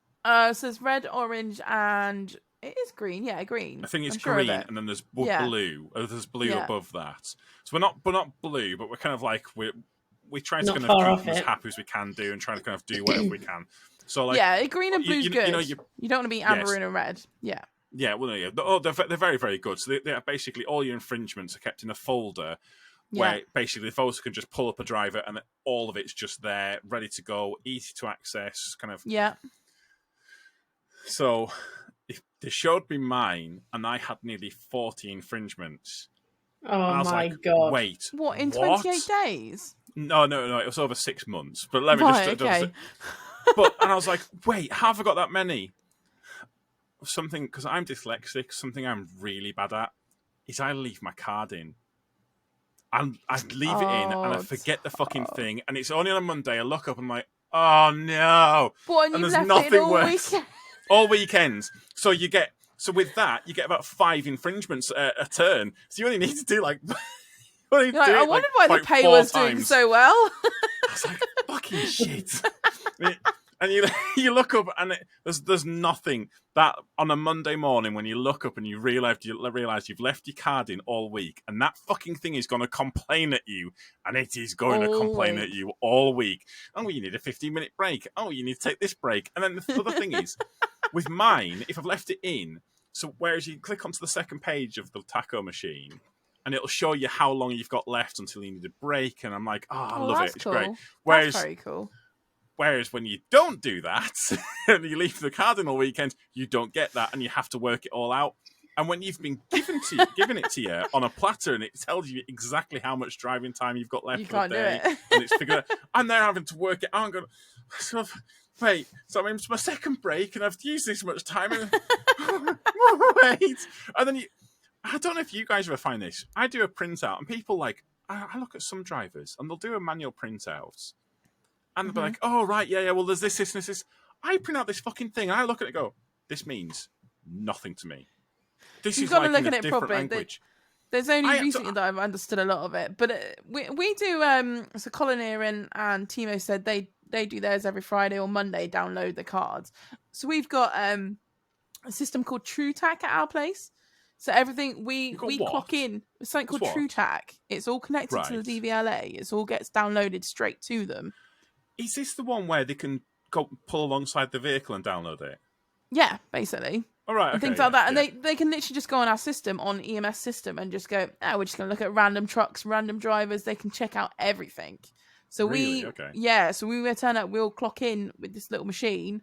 So it's red, orange, and It is green, yeah, green. I think it's I'm sure of green, it. and then there's Yeah. blue. There's blue Yeah. above that. So we're not blue, but we're kind of like we try to Not kind of far keep off them as it. happy as we can do, and try to kind of do whatever we can. So like, Yeah, green and blue's good. you know, you don't want to be amber yes. and red. Yeah. Yeah, well, yeah. Oh, they're very, very good. So they are basically all your infringements are kept in a folder where basically the folder can just pull up a driver and all of it's just there, ready to go, easy to access, kind of. Yeah. So if they showed me mine and I had nearly 40 infringements. Oh and I was my like, God. wait. What, in 28 days? No, it was over 6 months. But let me Right, just. okay. And I was like, wait, how have I got that many? Something, because I'm dyslexic, something I'm really bad at is I leave my card in. And I leave it in and I forget the fucking thing. And it's only on a Monday. I look up and I'm like, oh no. What, and and you've there's left it in nothing all worse. weekend? All weekends. So with that, you get about 5 infringements a turn. So you only need to do like. I wondered why the pay was doing so well. I was like, fucking shit. And you look up and there's nothing that on a Monday morning when you look up and you realise you've left your card in all week and that fucking thing is going to complain at you and it is going to complain at you all week. Oh, you need a 15-minute break. Oh, you need to take this break. And then the other thing is, with mine, if I've left it in, so whereas you click onto the second page of the taco machine and it'll show you how long you've got left until you need a break. And I'm like, I love it. It's cool. great. That's very cool. Whereas when you don't do that and you leave the card in all weekend, you don't get that and you have to work it all out. And when you've been given it to you on a platter and it tells you exactly how much driving time you've got left You for can't the do day, it. and it's figured out, I'm there having to work it out. I'm going, wait, so I'm in my second break and I've used this much time. And, wait. And then I don't know if you guys ever find this. I do a printout and people I look at some drivers and they'll do a manual printout. And they'll be like, oh, right, yeah, well, there's this, and this. I print out this fucking thing, and I look at it and go, this means nothing to me. This You've is got to like look in at a it different properly. language. There's only recently that I've understood a lot of it. But we do, so Colin here and Timo said they do theirs every Friday or Monday, download the cards. So we've got a system called TrueTac at our place. So everything we clock in, it's something called TrueTac. It's all connected to the DVLA. It all gets downloaded straight to them. Is this the one where they can go pull alongside the vehicle and download it? Yeah, basically. All right, and things like that. And they can literally just go on our system, on EMS system, and just go, we're just going to look at random trucks, random drivers. They can check out everything. So we turn up, we'll clock in with this little machine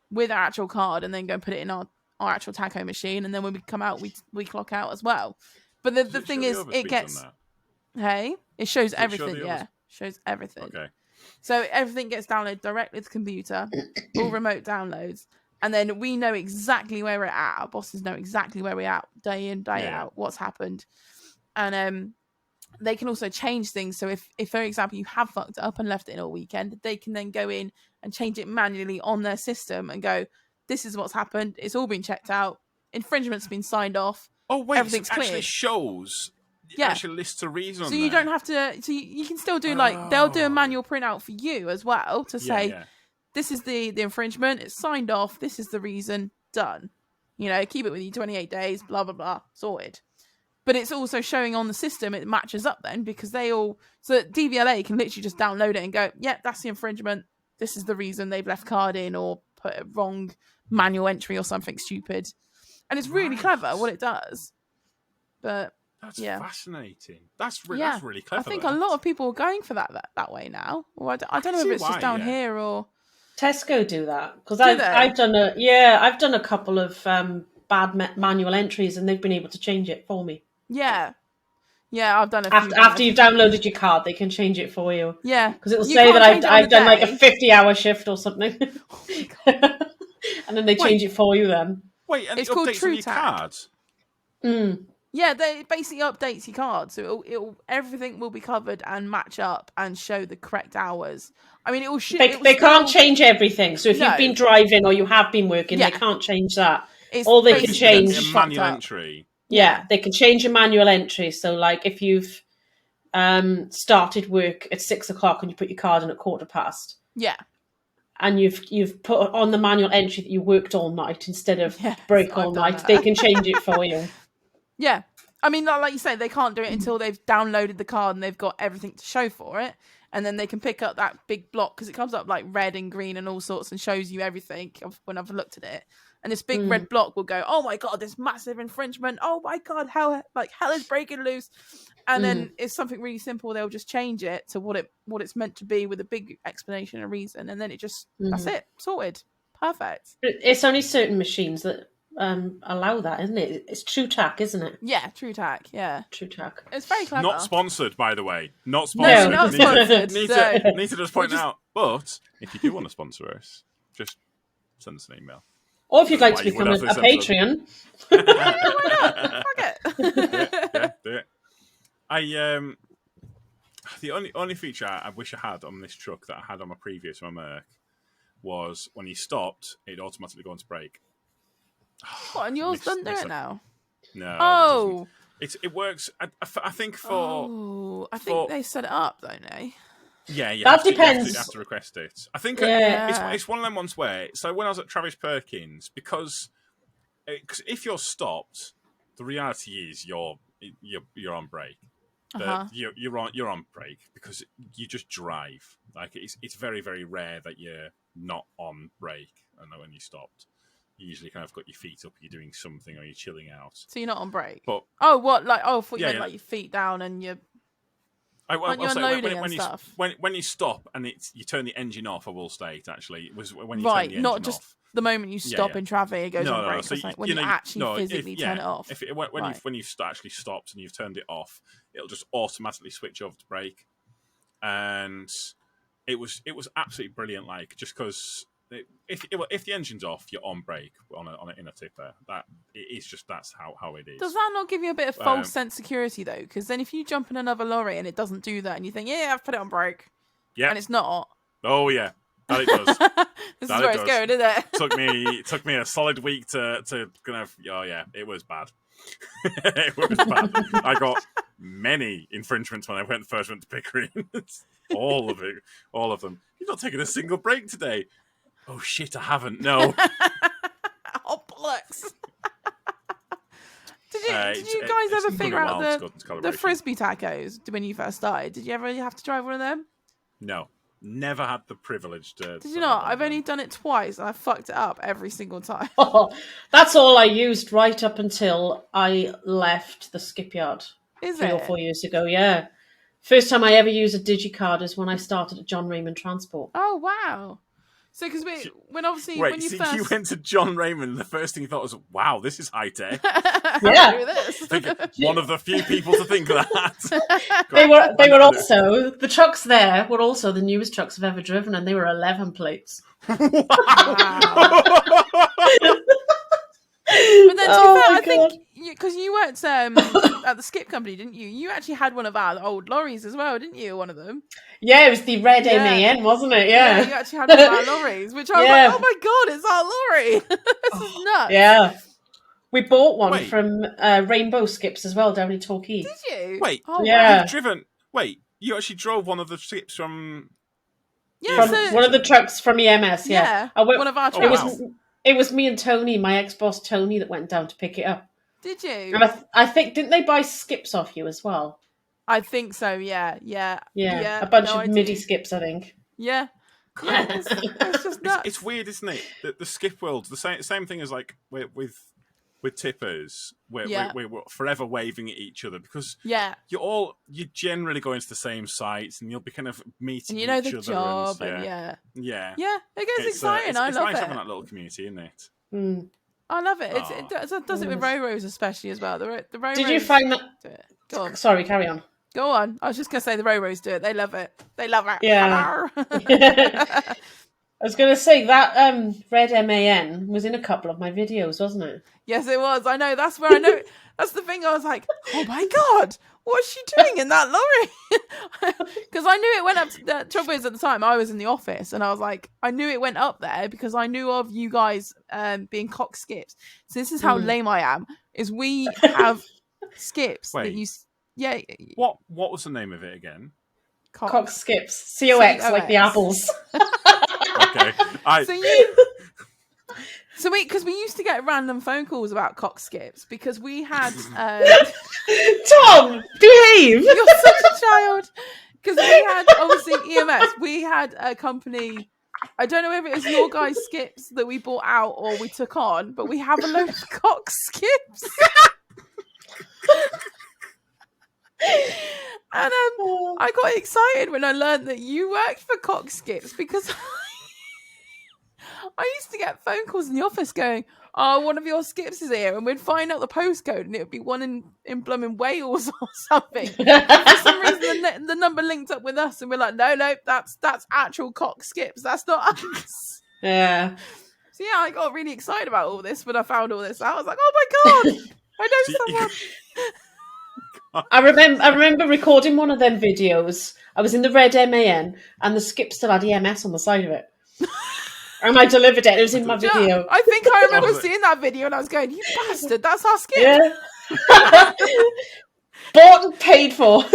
with our actual card and then go and put it in our actual taco machine. And then when we come out, we clock out as well. But the thing is, it gets, it shows everything. Shows everything. Okay. So everything gets downloaded directly to the computer, all remote downloads. And then we know exactly where we're at. Our bosses know exactly where we're at, day in, day out, what's happened. And they can also change things. So if, for example, you have fucked it up and left it in all weekend, they can then go in and change it manually on their system and go, this is what's happened. It's all been checked out. Infringement's been signed off. Oh, wait, everything's so it actually cleared. Shows... Yeah, actually lists a reason. So you don't have to. So you can still do they'll do a manual printout for you as well to say, this is the infringement. It's signed off. This is the reason. Done. Keep it with you 28 days. Blah blah blah. Sorted. But it's also showing on the system. It matches up then because so DVLA can literally just download it and go, that's the infringement. This is the reason they've left card in or put a wrong manual entry or something stupid. And it's really clever what it does. But. That's fascinating. That's really clever. I think a lot of people are going for that way now. Or I don't know if it's just down here or Tesco do that because I've done a couple of bad manual entries and they've been able to change it for me. Yeah, I've done it after you've downloaded your card. They can change it for you. Yeah, because it will say that I've done like a 50-hour shift or something, and then they change it for you. Then and it's called TrueTac. Yeah, they basically updates your card, so it'll everything will be covered and match up and show the correct hours. I mean, they can't change everything. So if you've been driving or you have been working, they can't change that. All they can change a manual entry. Yeah, they can change a manual entry. So, like if you've started work at 6:00 and you put your card in at 1:15. Yeah. and you've put on the manual entry that you worked all night instead of Yes, break I've all done night, that. they can change it for you. Yeah. I mean, like you say, they can't do it until they've downloaded the card and they've got everything to show for it. And then they can pick up that big block because it comes up like red and green and all sorts and shows you everything when I've looked at it. And this big red block will go, oh my God, this massive infringement. Oh my God, hell is breaking loose. And then if something really simple, they'll just change it to what it's meant to be with a big explanation and reason. And then it just, that's it, sorted. Perfect. It's only certain machines that allow that, isn't it? It's TrueTac, isn't it? Yeah, TrueTac, yeah. TrueTac. It's very clever. Not sponsored, by the way. Not No, sponsored. not sponsored. Need to just point out. But if you do want to sponsor us, just send us an email. Or if you'd like to Why you become would a have this episode. Patreon. Fuck it. Yeah, do it. The only feature I wish I had on this truck that I had on my previous Merc was when you stopped, it'd automatically go into brake. What, and yours doesn't do it now? No. Oh. It works. I think for. Oh, I think they set it up, don't they? Yeah. That depends. You have to request it. I think Yeah. it's one of them ones where. So when I was at Travis Perkins, because if you're stopped, the reality is you're on brake. You're on brake because you just drive. Like it's very, very rare that you're not on brake. And when you stopped, you usually kind of got your feet up, you're doing something, or you're chilling out. So you're not on brake. But what? Like I thought you meant like your feet down and you're. Aren't you unloading and stuff? When you stop and you turn the engine off, I will state actually it was when you right, turn the engine not just off. The moment you stop in traffic, it goes on brake. So like when you actually physically turn it off. When you've actually stopped and you've turned it off, it'll just automatically switch over to brake, and it was absolutely brilliant. Like just because if the engine's off, you're on brake in a tipper. That's how it is. Does that not give you a bit of false sense of security though? Because then if you jump in another lorry and it doesn't do that, and you think, yeah, I've put it on brake, and it's not. Oh yeah. That it does. This is where it's going, isn't it? Took me a solid week to kind of. Oh yeah, it was bad. It was bad. I got many infringements when I first went to Pickering. All of them. You've not taken a single break today. Oh shit, I haven't. No. Oh bollocks. Did you guys ever figure out the frisbee tacos when you first started? Did you ever have to drive one of them? No. Never had the privilege to. Did you not? I've only done it twice and I fucked it up every single time. Oh, that's all I used right up until I left the skipyard 3 or 4 years ago. Yeah. First time I ever used a digicard is when I started at John Raymond Transport. Oh, wow. So, because when you went to John Raymond, the first thing you thought was, "Wow, this is high tech." Yeah, one of the few people to think that. They were also the trucks there were also the newest trucks I've ever driven, and they were 11 plates. Wow. But then, to be fair, I think because you worked at the skip company, didn't you? You actually had one of our old lorries as well, didn't you? One of them. Yeah, it was the red MAN, wasn't it? Yeah, you actually had one of our lorries, which I was like, oh my god, it's our lorry! This is nuts. Yeah, we bought one from Rainbow Skips as well down in Torquay. Did you? Wait, yeah. You've driven? Wait, you actually drove one of the skips from? Yeah, one of the trucks from EMS. Yeah, one of our trucks. It was me and Tony, my ex-boss Tony, that went down to pick it up. Did you? And I think, didn't they buy skips off you as well? I think so, yeah. A bunch of MIDI skips, I think. Yeah. It's just nuts. It's weird, isn't it? The skip world's the same thing as like with tippers, where we're forever waving at each other because you're generally going to the same sites and you'll be kind of meeting and you know each the other. Job Yeah. It gets exciting. I love it. It's nice having that little community, isn't it? I love it. It does it with Ro-Ros especially as well. The Ro-Ros. Did you find that? Do it. Go on. Sorry, carry on. Go on. I was just gonna say the Ro-Ros do it. They love it. They love it. Yeah. I was going to say that red MAN was in a couple of my videos, wasn't it? Yes, it was. I know. That's where I know. That's the thing. I was like, oh my god, what's she doing in that lorry? Because I knew it went up. The trouble is, at the time, I was in the office, and I was like, I knew it went up there because I knew of you guys being cock skips. So this is how lame I am. Is we have skips that you. Yeah. What was the name of it again? Cock skips. COX, like the apples. Okay. Because we used to get random phone calls about cock skips because we had. Tom, behave. You're such a child. Because we had obviously EMS. We had a company. I don't know if it was your guys' skips that we bought out or we took on, but we have a load of cock skips. And I got excited when I learned that you worked for cock skips because I used to get phone calls in the office going, "Oh, one of your skips is here," and we'd find out the postcode, and it would be one in blooming Wales or something. For some reason, the number linked up with us, and we're like, "No, that's actual cock skips. That's not us." Yeah. So yeah, I got really excited about all this when I found all this out. I was like, "Oh my god, I know someone." I remember recording one of them videos. I was in the red MAN, and the skip still had EMS on the side of it. And I delivered it. It was in my video. Yeah, I think I remember seeing that video, and I was going, "You bastard! That's our skip." Yeah. Bought and paid for. We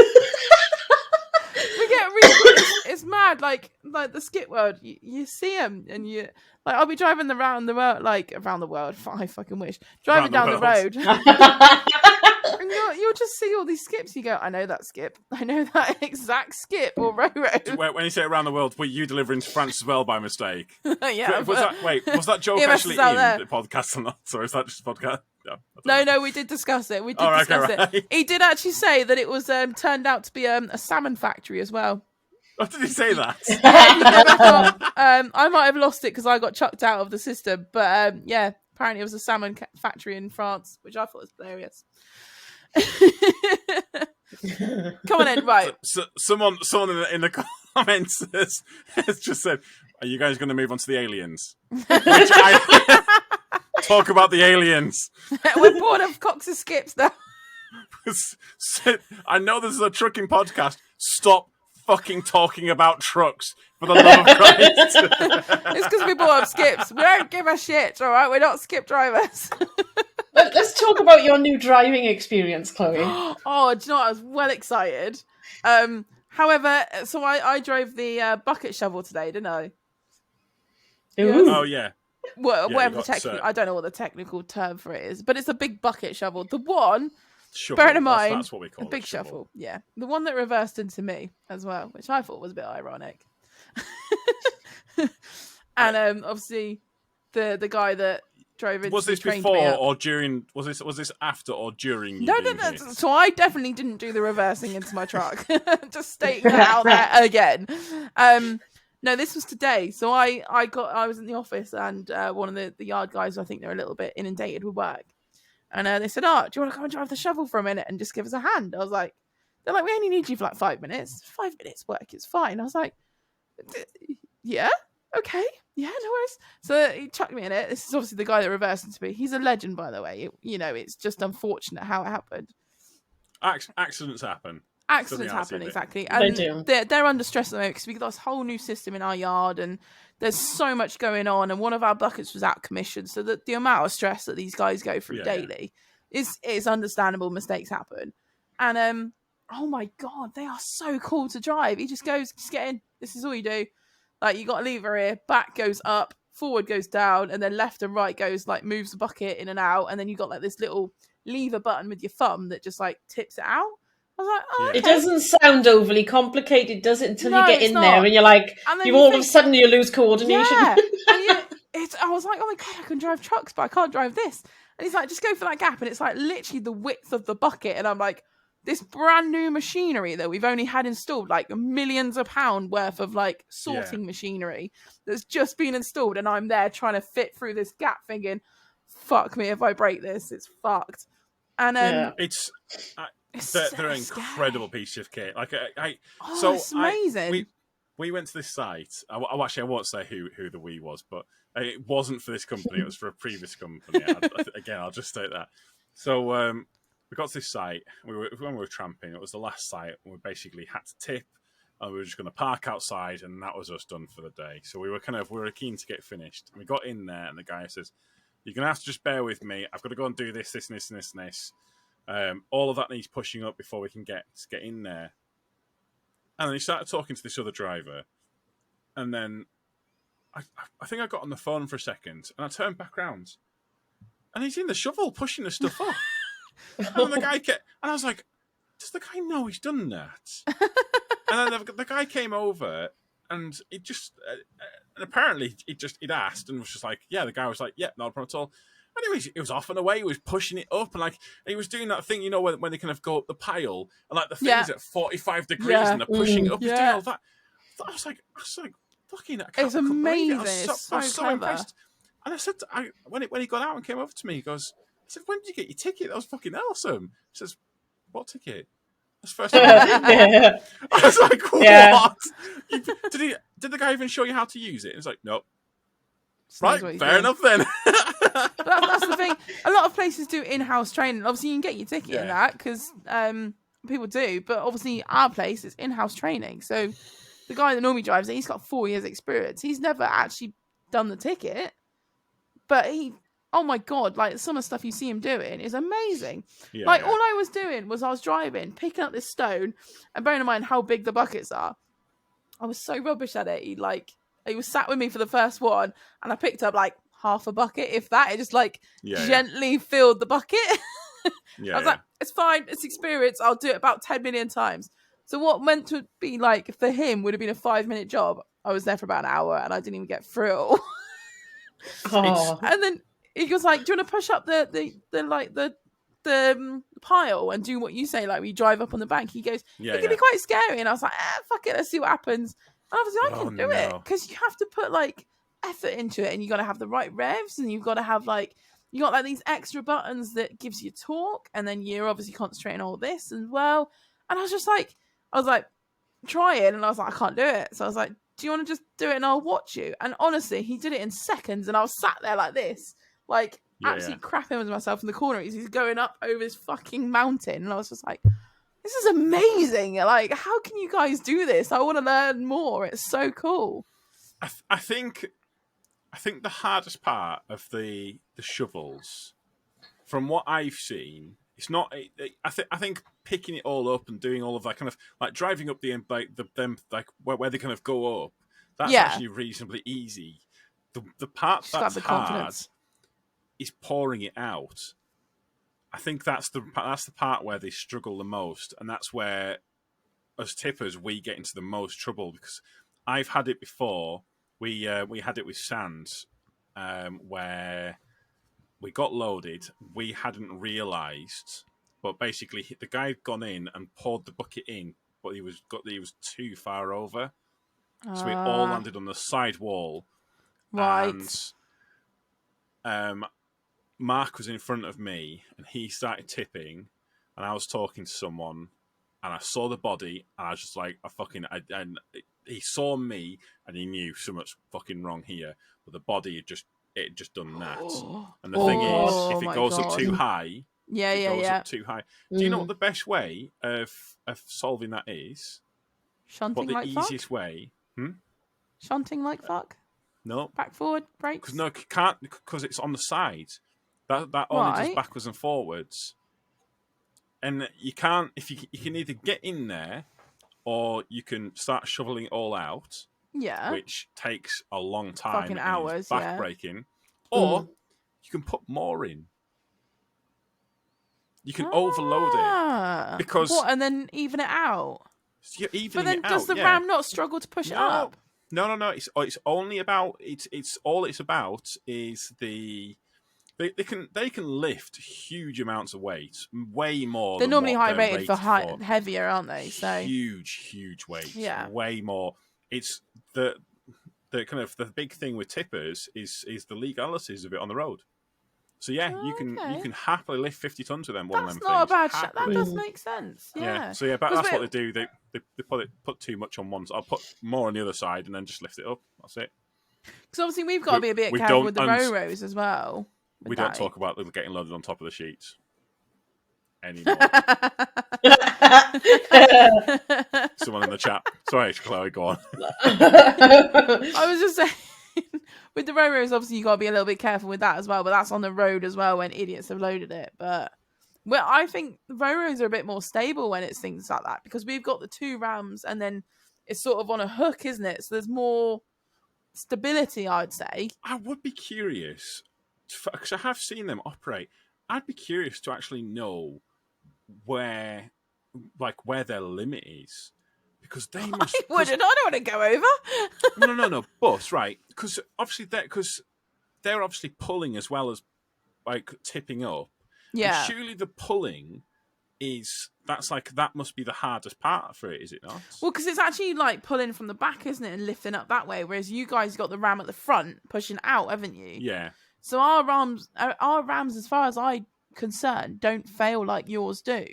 get really it's mad, like the skip world. You see them, and you like. I'll be driving around the world, I fucking wish driving down the road, and you'll just see all these skips. You go, I know that skip. I know that exact skip or road. When you say around the world, were you delivering to France as well by mistake? Yeah. Was that joke EMS actually is out in there. the podcast or not? Or is that just a podcast? No, we did discuss it. We did Oh, discuss okay, right. it. He did actually say that it was turned out to be a salmon factory as well. Oh, did he say that? I might have lost it because I got chucked out of the system, but yeah, apparently it was a salmon factory in France, which I thought was hilarious. Come on in, right? Someone in the comments has just said, "Are you guys going to move on to the aliens?" Which talk about the aliens. We're bored of cocks and skips now. I know this is a trucking podcast. Stop fucking talking about trucks, for the love of Christ. It's because we bought up skips. We don't give a shit, all right? We're not skip drivers. Let's talk about your new driving experience, Chloe. Oh, do you know what? I was well excited. However, so I drove the bucket shovel today, didn't I? Ooh. Oh, yeah. Well, Yeah, whatever you the got technical, I don't know what the technical term for it is, but it's a big bucket shovel. The one, Shovel. bearing in mind, That's what we call a it. big shovel. Yeah, the one that reversed into me as well, which I thought was a bit ironic. And obviously, the guy that drove into Was this trained me before up. or during? Was this after or during? You No. being hit? So I definitely didn't do the reversing into my truck. Just stating that out there again. No, this was today. So I was in the office and one of the yard guys, I think they're a little bit inundated with work. And they said, "Oh, do you want to come and drive the shovel for a minute and just give us a hand?" I was like, they're like, "We only need you for like 5 minutes. 5 minutes work is fine." I was like, "Yeah, okay. Yeah, no worries." So he chucked me in it. This is obviously the guy that reversed into me. He's a legend, by the way. It's just unfortunate how it happened. Accidents happen. Accidents happen, exactly. They And do. they're under stress at the moment because we've got this whole new system in our yard and there's so much going on. And one of our buckets was out of commission. So that the amount of stress that these guys go through daily is understandable. Mistakes happen. And oh my God, they are so cool to drive. He just goes, "Just get in. This is all you do. Like, you got a lever here, back goes up, forward goes down, and then left and right goes, like, moves the bucket in and out. And then you got like this little lever button with your thumb that just like tips it out." I was like, "Oh, okay." It doesn't sound overly complicated, does it? Until you get it's in not. there and you're like, And then you you all think, of a sudden you lose coordination. yeah. And I was like, "Oh my God, I can drive trucks, but I can't drive this." And he's like, "Just go for that gap." And it's like literally the width of the bucket. And I'm like, this brand new machinery that we've only had installed, like millions of pounds worth of like sorting machinery that's just been installed. And I'm there trying to fit through this gap thinking, fuck me, if I break this, it's fucked. And It's so they're an incredible piece of kit. Like it's amazing. We went to this site. Actually, I won't say who the we was, but it wasn't for this company. It was for a previous company. Again, I'll just state that. So we got to this site. When we were tramping, it was the last site. We basically had to tip, and we were just going to park outside, and that was us done for the day. So we were keen to get finished. And we got in there, and the guy says, "You're going to have to just bear with me. I've got to go and do this, this, and this, and this, and this. All of that needs pushing up before we can get in there." And then he started talking to this other driver, and then I think I got on the phone for a second, and I turned back round, and he's in the shovel pushing the stuff up. And then the guy and I was like, does the guy know he's done that? And then the guy came over, and it just, and apparently he'd asked, and was just like, yeah. The guy was like, yeah, not a problem at all. Anyways, it was off and away. He was pushing it up, and like he was doing that thing, when they kind of go up the pile, and like the thing's at 45 degrees, and they're pushing it up. He's doing all that. I was like, fucking, it's amazing. I was so impressed. And I said, when he got out and came over to me, he goes, I said, when did you get your ticket? That was fucking awesome. He says, what ticket? That's the first time I was like, what? Yeah. Did the guy even show you how to use it? He was like, nope. Right, fair enough then. That's the thing. A lot of places do in-house training. Obviously, you can get your ticket in that because people do. But obviously, our place is in-house training. So the guy that normally drives it, he's got 4 years experience. He's never actually done the ticket. But oh my God, like some of the stuff you see him doing is amazing. Yeah, all I was doing was I was driving, picking up this stone, and bearing in mind how big the buckets are, I was so rubbish at it. He was sat with me for the first one, and I picked up like half a bucket, if that. It just gently filled the bucket. I was like, it's fine, it's experience. I'll do it about 10 million times. So what meant to be like for him would have been a 5-minute job. I was there for about an hour, and I didn't even get through it all. And then he was like, do you want to push up the pile and do what you say, like we drive up on the bank? He goes, it can be quite scary. And I was like, fuck it, let's see what happens. And obviously I can do it, because you have to put like effort into it, and you got to have the right revs, and you've got to have you got like these extra buttons that gives you torque, and then you're obviously concentrating on all this as well. And I was like, try it, and I was like, I can't do it. So I was like, do you want to just do it and I'll watch you? And honestly, he did it in seconds, and I was sat there like this, absolutely crapping with myself in the corner. He's going up over this fucking mountain, and I was just like, this is amazing. Like, how can you guys do this? I want to learn more. It's so cool. I think the hardest part of the shovels, from what I've seen, it's not. I think picking it all up and doing all of that kind of like driving up the where they kind of go up. That's actually reasonably easy. The part that's hard is pouring it out. I think that's the part where they struggle the most, and that's where, as tippers, we get into the most trouble, because I've had it before. We had it with sand, where we got loaded. We hadn't realised, but basically the guy had gone in and poured the bucket in, but he was too far over, so it all landed on the side wall. Right. And Mark was in front of me, and he started tipping, and I was talking to someone, and I saw the body, and I was just like, and he saw me, and he knew so much fucking wrong here, but the body had just done that. And the thing is, if it goes up too high, up too high. Do you know what the best way of solving that is? Shunting like fuck? What the easiest way? Shunting like fuck? No. Back forward brakes? No, can't, because it's on the side. That only does backwards and forwards. And you can't, you can either get in there, or you can start shoveling it all out. Yeah. Which takes a long time. Fucking hours, back-breaking. Or you can put more in. You can overload it. Because... What, and then even it out? You're but then does the ram not struggle to push it up? No. It's only about... All it's about is the... They can lift huge amounts of weight, way more. They're normally high rated for heavier, aren't they? So huge weight, way more. It's the kind of the big thing with tippers is the legalities of it on the road. So you can happily lift 50 tons with them. That's not a bad shot. That does make sense. Yeah. So but that's what they do. They put too much on one. I'll put more on the other side and then just lift it up. That's it. Because obviously we've got to be a bit careful with the ro-ros as well. We don't talk about getting loaded on top of the sheets anymore. Someone in the chat. Sorry, Chloe, go on. I was just saying, with the ro-ros, obviously you got to be a little bit careful with that as well. But that's on the road as well when idiots have loaded it. But I think the ro-ros are a bit more stable when it's things like that, because we've got the two rams and then it's sort of on a hook, isn't it? So there's more stability, I'd say. I would be curious, because I have seen them operate. I'd be curious to actually know where their limit is, because they must. I wouldn't. I don't want to go over. No. But right, because obviously they're obviously pulling as well as like tipping up. Yeah. And surely the pulling that must be the hardest part for it, is it not? Well, because it's actually like pulling from the back, isn't it, and lifting up that way. Whereas you guys got the ram at the front pushing out, haven't you? Yeah. So our rams, as far as I'm concerned, don't fail like yours do.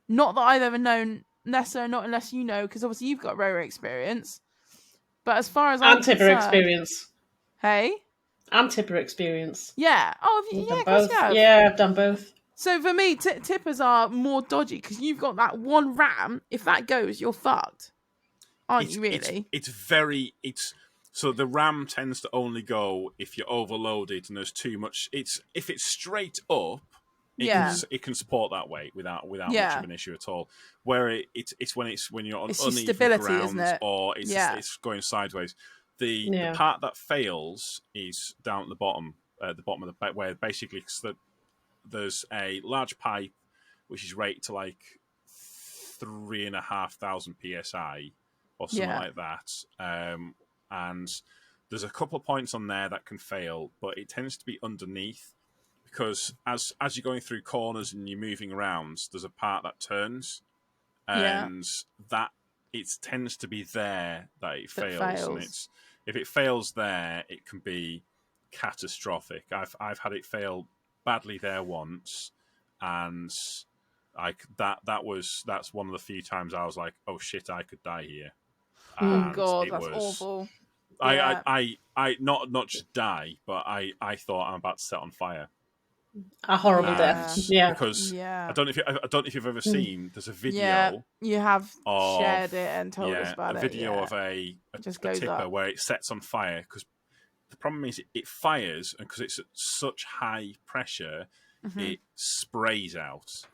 Not that I've ever known, necessarily, not unless you know, because obviously you've got rower experience. But as far as I'm And tipper concerned, experience. hey, And tipper experience. yeah, yeah, of course Both. you have. Yeah, I've done both. So for me, tippers are more dodgy because you've got that one ram. If that goes, you're fucked, aren't you? Really? So the ram tends to only go if you're overloaded and there's too much. If it's straight up, it can support that weight without much of an issue at all. Where it's when you're on uneven stability, ground, isn't it? or it's going sideways. The part that fails is down at the bottom of the where basically there's a large pipe which is rated to like 3,500 psi or something like that. And there's a couple of points on there that can fail, but it tends to be underneath, because as you're going through corners and you're moving around, there's a part that turns, and that it tends to be there that it fails. And if it fails there, it can be catastrophic. I've had it fail badly there once, and that's one of the few times I was like, oh shit, I could die here. Oh god, that's awful. I not just die, but I thought I'm about to set on fire. A horrible death. Yeah. Because I don't know if you've ever seen. There's a video. Yeah, you have shared it and told us about it. A video of a tipper where it sets on fire, because the problem is it fires, and because it's at such high pressure, it sprays out.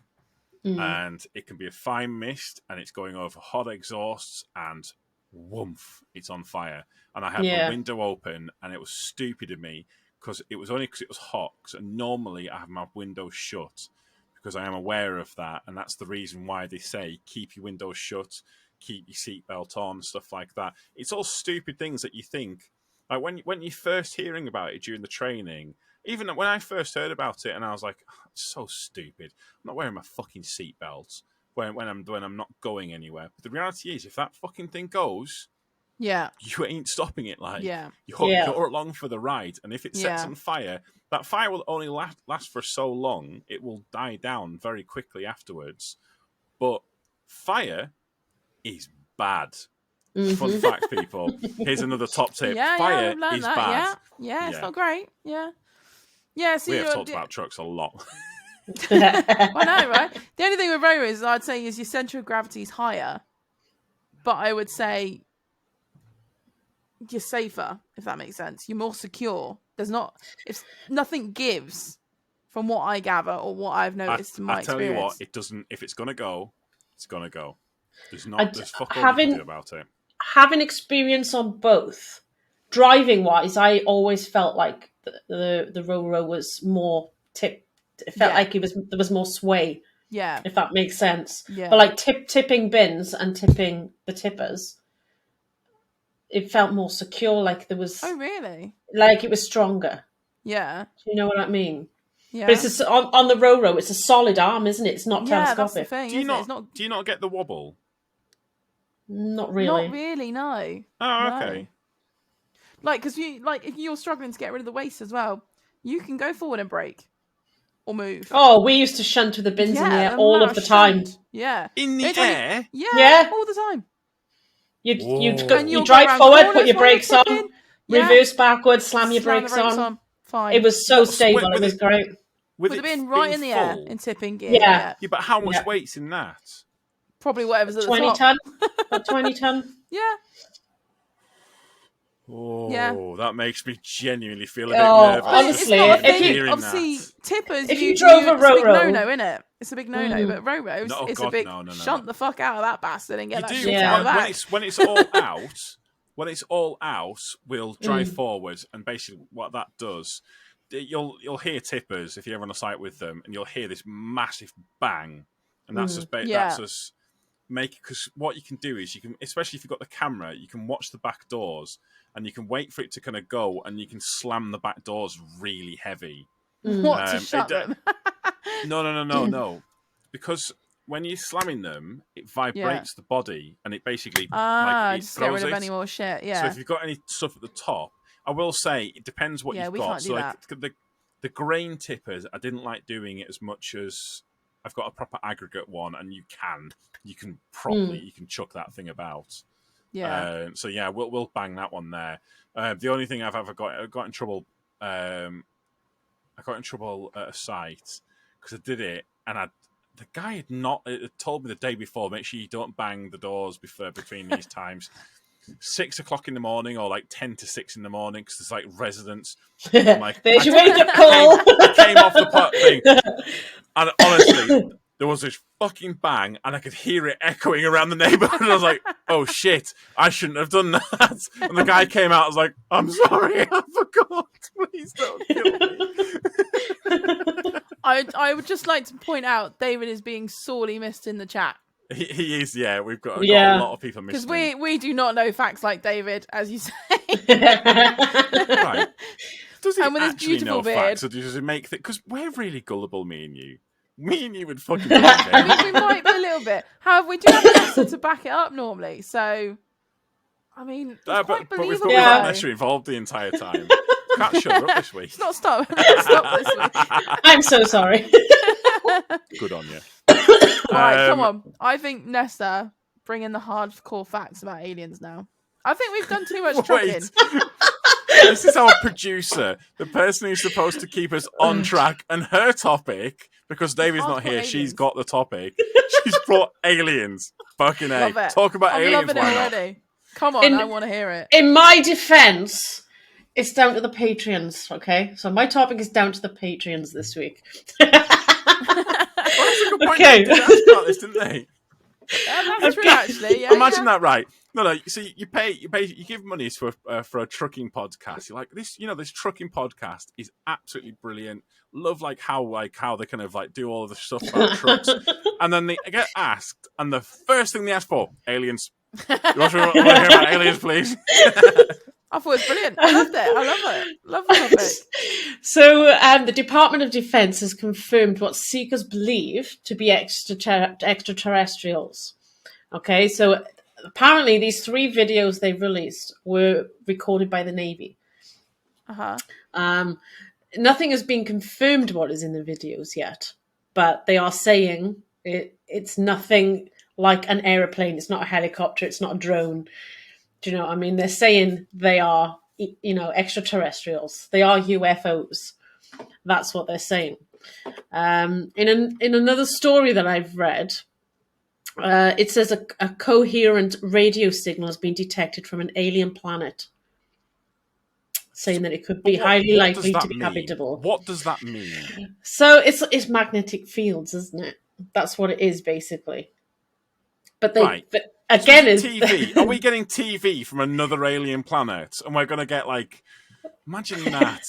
And it can be a fine mist, and it's going over hot exhausts, and woof, it's on fire. And I had the window open, and it was stupid of me, because it was hot. So normally I have my window shut, because I am aware of that, and that's the reason why they say keep your windows shut, keep your seatbelt on, stuff like that. It's all stupid things that you think. Like when you're first hearing about it during the training, even when I first heard about it, and I was like, oh, it's so stupid. I'm not wearing my fucking seatbelt when I'm not going anywhere. But the reality is, if that fucking thing goes, you ain't stopping it. You're along for the ride, and if it sets on fire, that fire will only last for so long. It will die down very quickly afterwards. But fire is bad. Fun fact, people. Here's another top tip. Fire is bad. Yeah, it's not great. Yeah, so we have talked about trucks a lot. I know, right? The only thing with rowers, I'd say, is your centre of gravity is higher. But I would say you're safer, if that makes sense. You're more secure. If nothing gives, from what I gather or what I've noticed in my experience. I tell you what, it doesn't. If it's gonna go, it's gonna go. There's fuck all you can do about it. Having experience on both, driving wise, I always felt like the row was more tipped. It felt like there was more sway. Yeah, if that makes sense. Yeah. But like tipping bins and tipping the tippers, it felt more secure. Like there was. Oh really? Like it was stronger. Yeah. Do you know what I mean? Yeah. But it's on the row. It's a solid arm, isn't it? It's not telescopic. That's the thing. Do you not get the wobble? Not really. Not really. No. Oh, okay. No. Like, because if you're struggling to get rid of the waste as well, you can go forward and brake or move. Oh, we used to shunt with the bins in the air all of the time. Yeah. In the air? Yeah, all the time. You drive forward, put your brakes on, reverse backwards, slam your brakes on. Fine. It was so stable. It was great. With it being right in the air in tipping gear. Yeah. But how much weight's in that? Probably whatever's at the 20 top. ton. About 20 ton. Yeah. Oh, that makes me genuinely feel a bit nervous. Honestly, obviously, tippers. If you drove a row, it's a big no-no, isn't it? It's a big no-no. But row-rows, it's a big no. shunt the fuck out of that bastard and get that shit out of that. When it's all out, when it's all out, we'll drive forward, and basically what that does, you'll hear tippers if you're ever on a site with them, and you'll hear this massive bang, and that's just because what you can do is you can, especially if you've got the camera, you can watch the back doors, and you can wait for it to kind of go, and you can slam the back doors really heavy. What, to shut them? No. Because when you're slamming them, it vibrates the body, and it basically it just get throws rid of it. any more shit. Yeah. So if you've got any stuff at the top, I will say it depends what you've we got. Can't do So that. the grain tippers, I didn't like doing it as much as I've got a proper aggregate one, and you can chuck that thing about. Yeah. So yeah, we'll bang that one there. The only thing I've ever got in trouble. I got in trouble at a site because I did it, and the guy had told me the day before, make sure you don't bang the doors between these times. 6 o'clock in the morning, or like 10 to 6 in the morning, because there's like residents. Like, there's your wake-up call. I came off the pot thing, and honestly, there was this fucking bang, and I could hear it echoing around the neighborhood. And I was like, "Oh shit, I shouldn't have done that." And the guy came out. I was like, "I'm sorry, I forgot. Please don't kill me." I would just like to point out David is being sorely missed in the chat. He is, yeah. We've got a lot of people missing. Because we do not know facts like David, as you say. Right. Does he And with his actually beautiful know beard. facts, or does he make things? Because we're really gullible, me and you. Me and you would fucking believe it. I mean, we might be a little bit. However, we do have Nessa to back it up normally. So, I mean, it's quite but we've believable. got Nessa involved the entire time. Can't shut her up this week. It's not stop this week. I'm so sorry. Good on you. Right, come on. I think Nesta, bring in the hardcore facts about aliens now. I think we've done too much trucking. This is our producer, the person who's supposed to keep us on track, and her topic, because David's not here, aliens. she's got the topic. She's brought aliens. Fucking A. Love it. Talk about I'm aliens, loving it why not? already. Come on, I want to hear it. In my defense, it's down to the Patreons, okay? So my topic is down to the Patreons this week. Well, that's a good point. Okay. They asked about this, didn't they? That's true, actually. Yeah, Imagine that, right? No. So you give money for a trucking podcast. You're like, this trucking podcast is absolutely brilliant. Love how they kind of do all of the stuff about trucks, and then they get asked, and the first thing they ask for, aliens. You want to hear about aliens, please? I thought it was brilliant. I loved it. I love it. Love the topic. So the Department of Defense has confirmed what seekers believe to be extraterrestrials. Okay, so apparently these 3 videos they've released were recorded by the Navy. Nothing has been confirmed what is in the videos yet, but they are saying it's nothing like an aeroplane. It's not a helicopter. It's not a drone. Do you know what I mean? They're saying they are, extraterrestrials. They are UFOs. That's what they're saying. In another story that I've read, it says a coherent radio signal has been detected from an alien planet, saying that it could be highly likely to be habitable. What does that mean? So it's magnetic fields, isn't it? That's what it is, basically. But again, is TV. Are we getting TV from another alien planet? And we're going to get imagine that.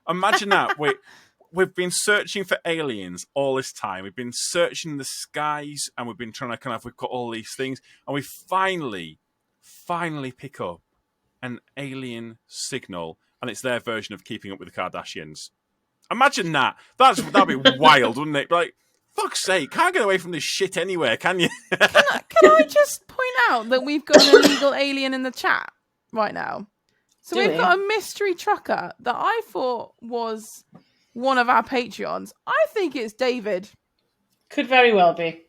Imagine that. We've been searching for aliens all this time. We've been searching the skies, and we've been trying to we've got all these things, and we finally pick up an alien signal, and it's their version of Keeping Up with the Kardashians. Imagine that. That'd be wild, wouldn't it? Fuck's sake, can't get away from this shit anywhere, can you? Can I just point out that we've got an illegal alien in the chat right now? So we've got a mystery trucker that I thought was one of our Patreons. I think it's David. Could very well be.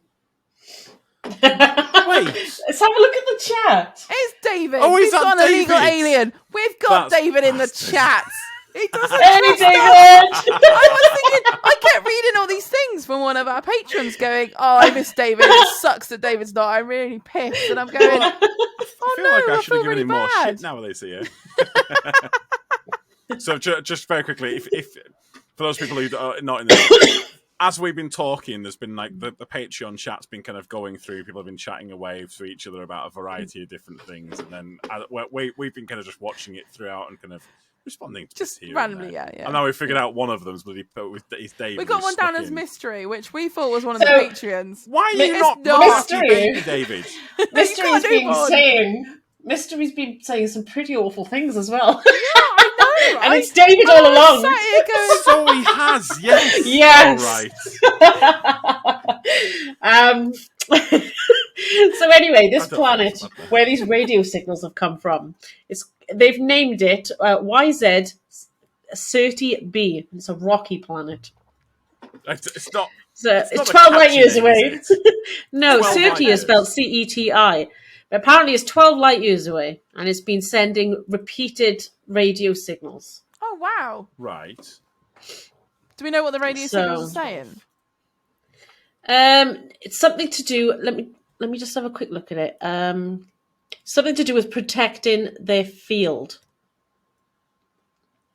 Wait. Let's have a look at the chat. It's David. Oh, We've is that got an illegal David? alien. We've got That's David in the bastard. chat. He doesn't Hey, trust David! us. I was thinking, I kept reading all these things from one of our patrons going, oh, I miss David. It sucks that David's not. I'm really pissed. And I'm going, oh, I feel like I should have given really him more bad. shit now they see it. So just very quickly, if for those people who are not in the as we've been talking, there's been like the Patreon chat's been kind of going through. People have been chatting away to each other about a variety of different things, and then we've been kind of just watching it throughout and kind of responding to Just here randomly, and there. yeah. And now we figured out one of them's bloody is David. We got one down as in. mystery, which we thought was one of the Patreons. Why are you It's not not. Mystery, baby, David? Mystery's been saying some pretty awful things as well. Yeah, I know, right? And it's David all along. So he has, yes. Yes. All right. So anyway, this planet where these radio signals have come from, they've named it YZ30b. It's a rocky planet. It's not. So it's 12 light years away. No, 30 is spelled CETI. But apparently it's 12 light years away, and it's been sending repeated radio signals. Oh, wow. Right. Do we know what the radio signals are saying? It's something to do. Let me just have a quick look at it. Something to do with protecting their field.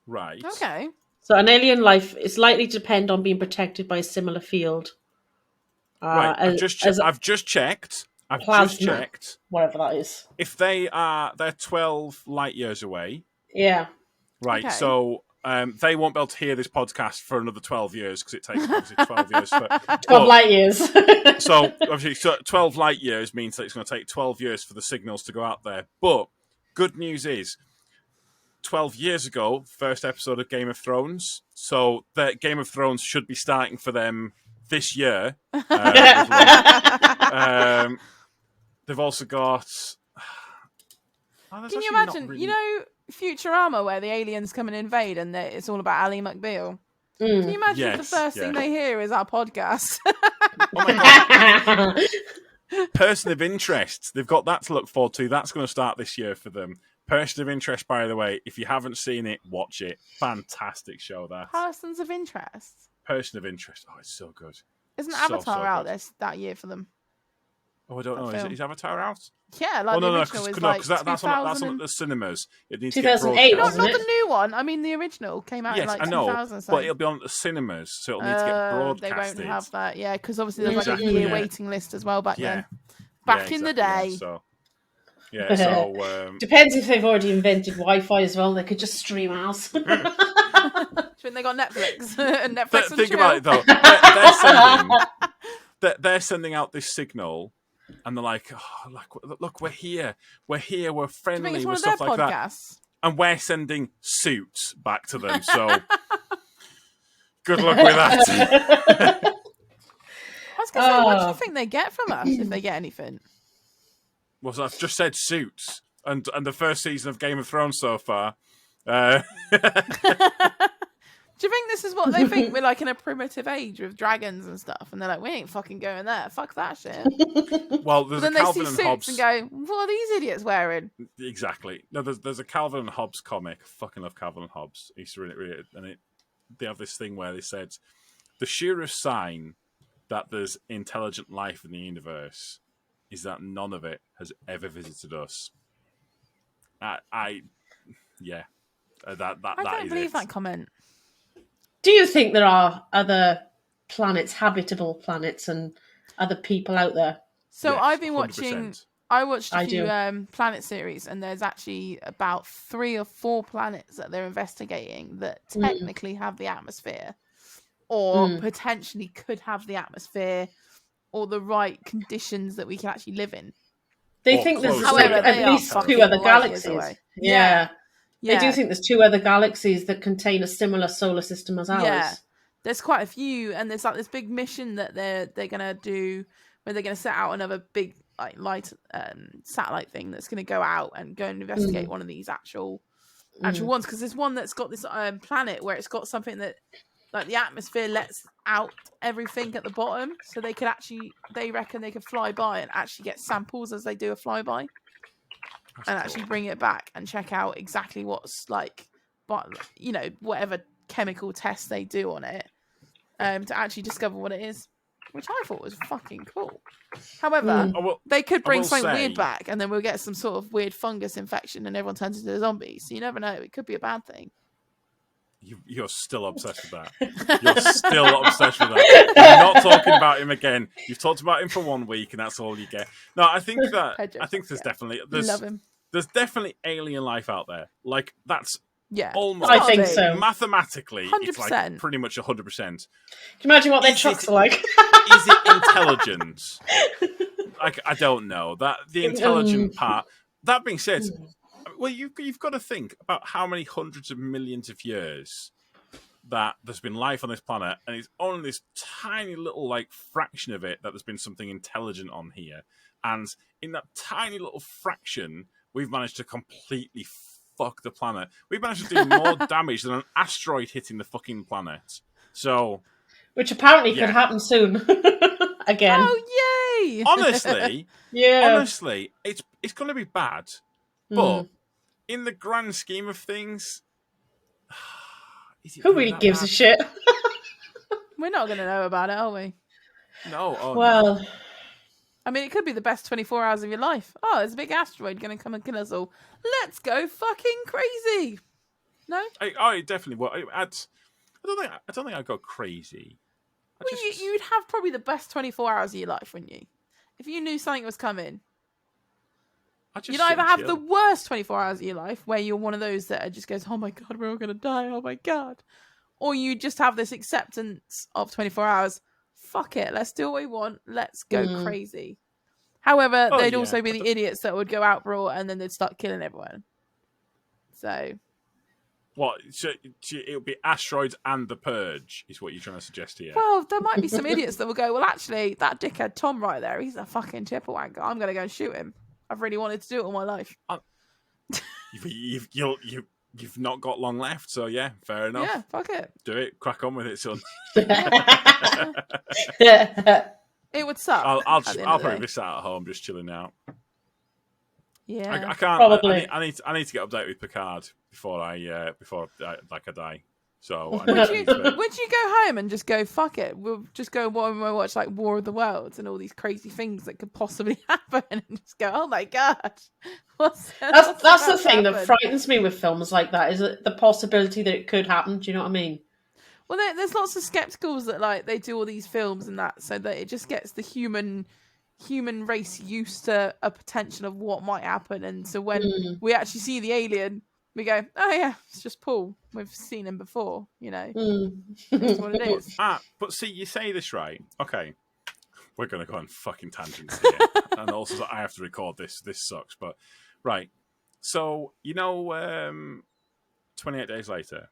Right. Okay. So an alien life is likely to depend on being protected by a similar field. Right. I've just checked. Whatever that is. If they're 12 light years away. Yeah. Right. Okay. So they won't be able to hear this podcast for another 12 years because it takes obviously 12 years. 12 light years. So obviously 12 light years means that it's going to take 12 years for the signals to go out there. But good news is 12 years ago, first episode of Game of Thrones. So the Game of Thrones should be starting for them this year. They've also got... Can you imagine, really... Futurama, where the aliens come and invade and it's all about Ally McBeal? Can you imagine if the first thing they hear is our podcast? Oh my God. Person of Interest. They've got that to look forward to. That's going to start this year for them. Person of Interest, by the way, if you haven't seen it, watch it. Fantastic show, that. Persons of Interest? Person of Interest. Oh, it's so good. Isn't Avatar out that year for them? Oh, I don't know. Is Avatar out? Yeah, like the original is like that's on the cinemas. It needs 2008, to get not the new one. I mean, the original came out in like 2000. But it'll be on the cinemas, so it'll need to get broadcasted. They won't have that, because obviously there's like a year waiting list as well back then. Back in the day. Yeah, so... Depends if they've already invented Wi-Fi as well. They could just stream out. When they got Netflix. And Netflix think about it, though. They're sending out this signal... And they're like, look, we're here. We're friendly, with stuff like that. And we're sending suits back to them. So good luck with that. I was going to say, what do you think they get from us if they get anything? Well, so I've just said suits. And the first season of Game of Thrones so far. Do you think this is what they think we're like in a primitive age with dragons and stuff? And they're like, we ain't fucking going there. Fuck that shit. Well, there's a Calvin and Hobbes. And go, what are these idiots wearing? Exactly. No, there's a Calvin and Hobbes comic. I fucking love Calvin and Hobbes. They have this thing where they said the surest sign that there's intelligent life in the universe is that none of it has ever visited us. I don't believe that comment. Do you think there are other planets, habitable planets, and other people out there? So yes, I've been 100%. watching. I watched a few planet series, and there's actually about 3 or 4 planets that they're investigating that technically have the atmosphere, or potentially could have the atmosphere, or the right conditions that we can actually live in. They think there's at least 2 other galaxies. Yeah. They do think there's 2 other galaxies that contain a similar solar system as ours. Yeah, there's quite a few, and there's like this big mission that they're gonna do, where they're gonna set out another big light satellite thing that's gonna go out and go and investigate one of these actual ones, because there's one that's got this planet where it's got something that like the atmosphere lets out everything at the bottom, so they reckon they could fly by and actually get samples as they do a flyby. And actually bring it back and check out exactly what's like, but whatever chemical test they do on it, to actually discover what it is, which I thought was fucking cool. However, they could bring something weird back, and then we'll get some sort of weird fungus infection, and everyone turns into a zombie. So you never know; it could be a bad thing. You're still obsessed with that. You're still obsessed with that. You're not talking about him again. You've talked about him for 1 week, and that's all you get. No, I think there's definitely Love him. there's definitely alien life out there. Like that's Yeah, almost. I think so. Mathematically, 100%. it's like pretty much 100%. Can you imagine what their trucks are like? Is it intelligence? Like I don't know that the intelligent part. That being said, well, you've got to think about how many hundreds of millions of years that there's been life on this planet, and it's only this tiny little like fraction of it that there's been something intelligent on here. And in that tiny little fraction, we've managed to completely fuck the planet. We've managed to do more damage than an asteroid hitting the fucking planet. So, which apparently could happen soon. Again. Oh yay! Honestly, it's going to be bad, but in the grand scheme of things, who really gives a shit? We're not going to know about it, are we? No. Well, no. I mean, it could be the best 24 hours of your life. Oh, there's a big asteroid going to come and kill us all. Let's go fucking crazy. No? I definitely will. I don't think I'd go crazy. You'd have probably the best 24 hours of your life, wouldn't you? If you knew something was coming. You'd either have the worst 24 hours of your life, where you're one of those that just goes, oh my God, we're all going to die. Oh my God. Or you just have this acceptance of 24 hours. Fuck it. Let's do what we want. Let's go crazy. However, there'd also be the idiots that would go out brawl and then they'd start killing everyone. So... What? So it would be asteroids and the purge, is what you're trying to suggest here. Well, there might be some idiots that will go, well, actually, that dickhead Tom right there, he's a fucking chipperwanker. I'm going to go and shoot him. I've really wanted to do it all my life. You've not got long left, so yeah, fair enough. Yeah, fuck it. Do it. Crack on with it, son. It would suck. I'll probably be sat at home just chilling out. Yeah, I can't. Probably. I need to get updated with Picard before I die. So would you go home and just go fuck it? We'll just go watch like War of the Worlds and all these crazy things that could possibly happen, and just go, oh my God, that's the thing that frightens me with films like that, is the possibility that it could happen. Do you know what I mean? Well, there's lots of skepticals that like they do all these films and that, so that it just gets the human race used to a potential of what might happen, and so when we actually see the alien, we go, oh yeah, it's just Paul. We've seen him before, you know. That's what it is. But see, you say this right. Okay, we're gonna go on fucking tangents here, and also I have to record this. This sucks, but right. So 28 days later.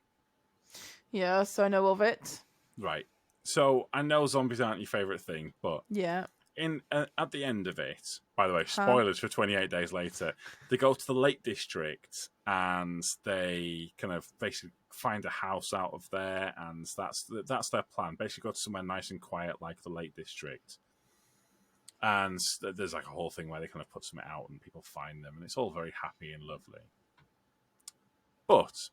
Yeah, so I know of it. Right. So I know zombies aren't your favourite thing, but yeah. At the end of it, by the way, spoilers for 28 Days Later, they go to the Lake District and they kind of basically find a house out of there, and that's their plan. Basically, go to somewhere nice and quiet like the Lake District. And there's like a whole thing where they kind of put something out and people find them, and it's all very happy and lovely. But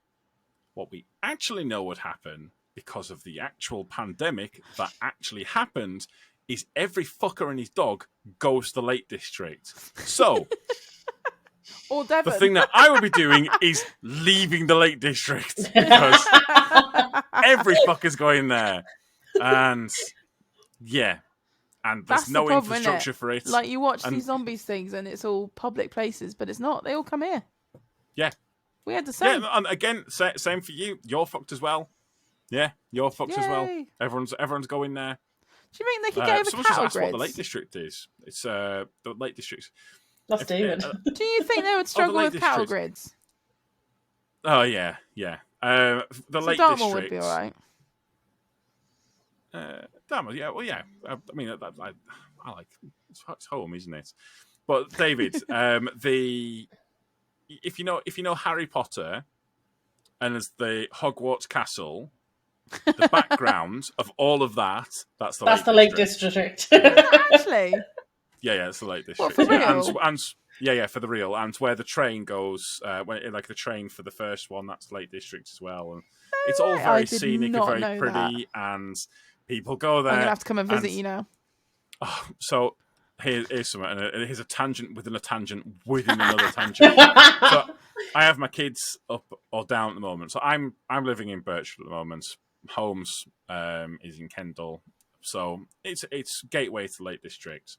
what we actually know would happen, because of the actual pandemic that actually happened, is every fucker and his dog goes to the Lake District. So, or Devon. The thing that I would be doing is leaving the Lake District, because every fucker's going there. And, yeah. And there's no infrastructure for it. Like, you watch these zombies things and it's all public places, but it's not. They all come here. Yeah. We had the same. Yeah, and again, same for you. You're fucked as well. Yeah, you're fucked as well. Everyone's going there. Do you mean they could go over cattle grids? Asked what the Lake District is. It's the Lake District. That's David. Do you think they would struggle with cattle grids? Oh yeah. The Lake Dartmoor District would be all right. Dartmoor, yeah. Well, yeah. I mean, I like it's home, isn't it? But David, if you know Harry Potter, and as the Hogwarts Castle. The background of all of that's the Lake District. Actually, yeah, it's the Lake District. What, for real? And for the real, and where the train goes, like the train for the first one, that's Lake District as well. And it's all very scenic and very pretty, and people go there. I'm gonna have to come and visit you now. Oh, so here's something, and here's a tangent within a tangent within another tangent. So I have my kids up or down at the moment. So I'm living in Birchwood at the moment. Holmes is in Kendal. So it's gateway to Lake District.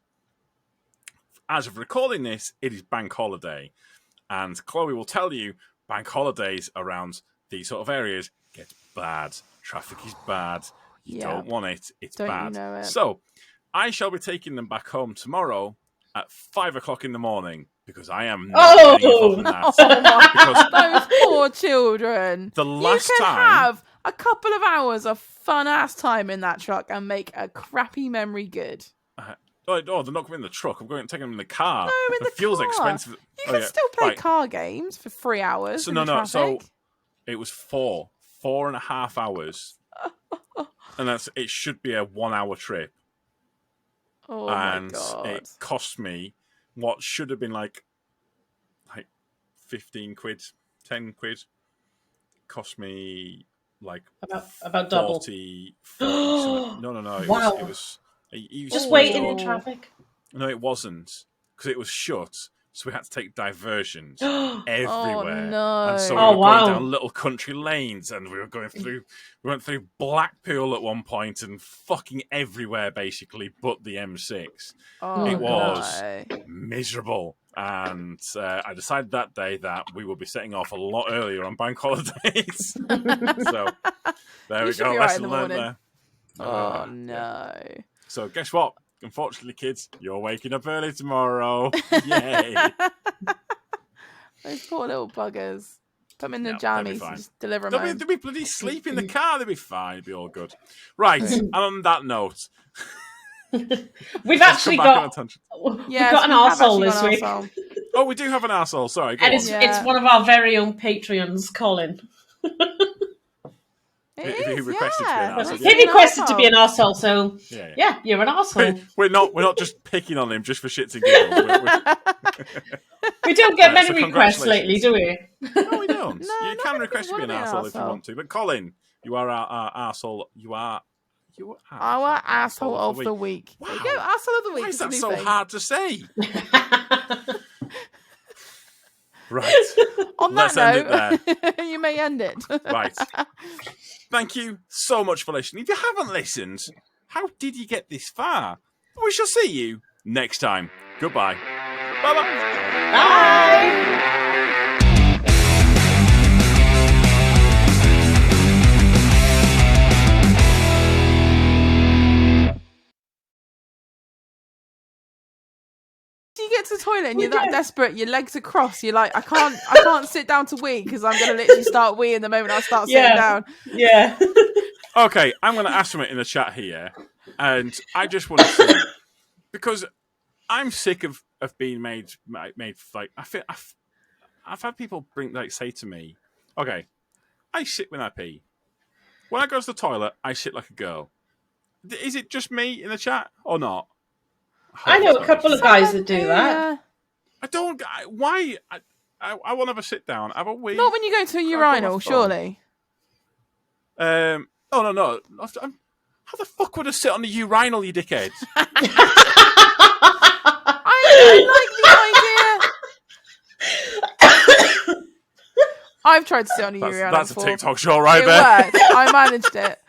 As of recording this, it is bank holiday. And Chloe will tell you, bank holidays around these sort of areas get bad. Traffic is bad. You don't want it. It's Don't bad. you know it? So I shall be taking them back home tomorrow at 5 o'clock in the morning because I am not getting involved in that. Because those poor children. The last you can time- have a couple of hours of fun ass time in that truck and make a crappy memory good. Oh, they're not going in the truck. I'm taking them in the car. No, in the fuel's car. expensive. You can still play car games for 3 hours. So in no. the So traffic. it was 4.5 hours, and it should be a 1 hour trip. Oh And my god! it cost me what should have been like 15 quid, 10 quid. Cost me like about double. 40 something. No. It Wow. was Just waiting in Oh. traffic. No, it wasn't because it was shut. So we had to take diversions Oh, everywhere. no. And so we Oh, were wow. going down little country lanes, and we went through Blackpool at one point, and fucking everywhere basically, but the M6. Oh, It was no. miserable, and I decided that day that we would be setting off a lot earlier on bank holidays. So there You we should go. be right in Lesson the learned morning. there. Oh Yeah. no! So guess what? Unfortunately, kids, you're waking up early tomorrow. Yay! Those poor little buggers. Put them in the Yeah, they'll be jammies fine. and just deliver them home. They'll be bloody sleep in the car. They'll be fine. It'll be all good. Right. And on that note, we've let's actually come back on a got tangent. we've got an arsehole this week, Oh, we do have an arsehole. Sorry, go and on. it's one of our very own Patreons, Colin. Who requested to be an arsehole. He requested to be an arsehole, so Yeah. yeah, you're an arsehole. We're not just picking on him just for shits and giggles. We don't get many so requests lately, do we? No, we don't. No, You can nobody request to be an wanna be an arsehole if you arsehole. want to. But Colin, you are our arsehole. You are Our asshole of the week. Wow. There you go, asshole of the week. Why is It's a that new so thing. hard to say? Right. On Let's that end it note, you may end it. Right. Thank you so much for listening. If you haven't listened, how did you get this far? We shall see you next time. Goodbye. Bye-bye. Bye. You get to the toilet and you're that desperate, your legs are crossed, you're like, I can't sit down to wee because I'm gonna literally start weeing the moment I start sitting down. Yeah. Okay, I'm going to ask something in the chat here, and I just want to see, because I'm sick of being made like I've had people say to me, okay, I sit when I pee. When I go to the toilet, I sit like a girl. Is it just me in the chat or not? I know a couple of guys that do that. I don't. Why? I want to have a sit down. Have a wee. Not when you go to a urinal, surely. No. How the fuck would I sit on the urinal, you dickhead? I like the idea. I've tried to sit on a urinal That's a before. TikTok show right It there. worked. I managed it.